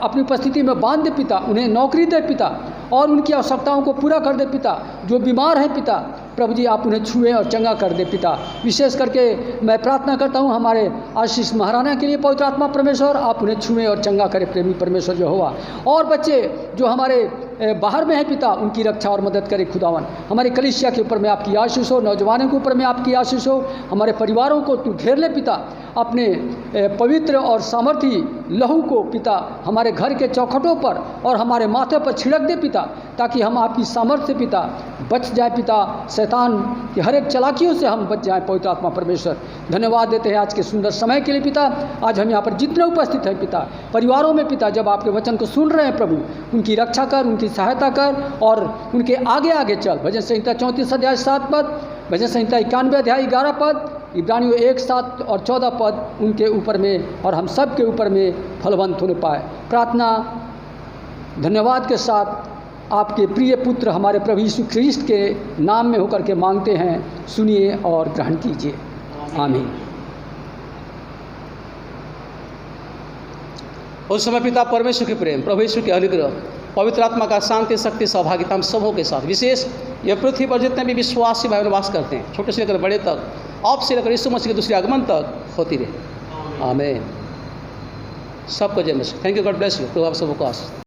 अपनी उपस्थिति में बांध दे पिता, उन्हें नौकरी दे पिता, और उनकी आवश्यकताओं को पूरा कर दे पिता। जो बीमार हैं पिता, प्रभु जी आप उन्हें छुए और चंगा कर दे पिता। विशेष करके मैं प्रार्थना करता हूँ हमारे आशीष महाराणा के लिए पवित्र आत्मा परमेश्वर, आप उन्हें छुए और चंगा करे प्रेमी परमेश्वर जो हुआ। और बच्चे जो हमारे बाहर में है पिता, उनकी रक्षा और मदद करे खुदावन। हमारे कलीसिया के ऊपर में आपकी आशीष हो, नौजवानों के ऊपर में आपकी आशीष हो, हमारे परिवारों को तू घेर ले पिता, अपने पवित्र और सामर्थी लहू को पिता हमारे घर के चौखटों पर और हमारे माथे पर छिड़क दे पिता, ताकि हम आपकी सामर्थ्य पिता बच जाए पिता, शैतान की हर एक चालाकियों से हम बच जाएं पवित्र आत्मा परमेश्वर। धन्यवाद देते हैं आज के सुंदर समय के लिए पिता। आज हम यहाँ पर जितने उपस्थित हैं पिता, परिवारों में पिता, जब आपके वचन को सुन रहे हैं प्रभु, उनकी रक्षा कर, उनकी सहायता कर, और उनके आगे आगे चल। भजन संहिता 34 अध्याय 7 पद, भजन संहिता 91 अध्याय 11 पद, इब्रानियों 1 7 और 14 पद उनके ऊपर में और हम सब के ऊपर में फलवंत होने पाए। प्रार्थना धन्यवाद के साथ आपके प्रिय पुत्र हमारे प्रभु यीशु ख्रीस्त के नाम में होकर के मांगते हैं, सुनिए और ग्रहण कीजिए। आमीन। उस समय पिता परमेश्वर के प्रेम, प्रभु यीशु के अनुग्रह, पवित्र आत्मा का शांति, शक्ति, सहभागिता हम सबों के साथ, विशेष ये पृथ्वी पर जितने भी विश्वासी भाई वास करते हैं, छोटे से लेकर बड़े तक, अब से लेकर यीशु मसीह के दूसरे आगमन तक होती रहे। आमीन। सबको जय मसीह। Thank you, God bless you. प्रभु आप सबको आशीष।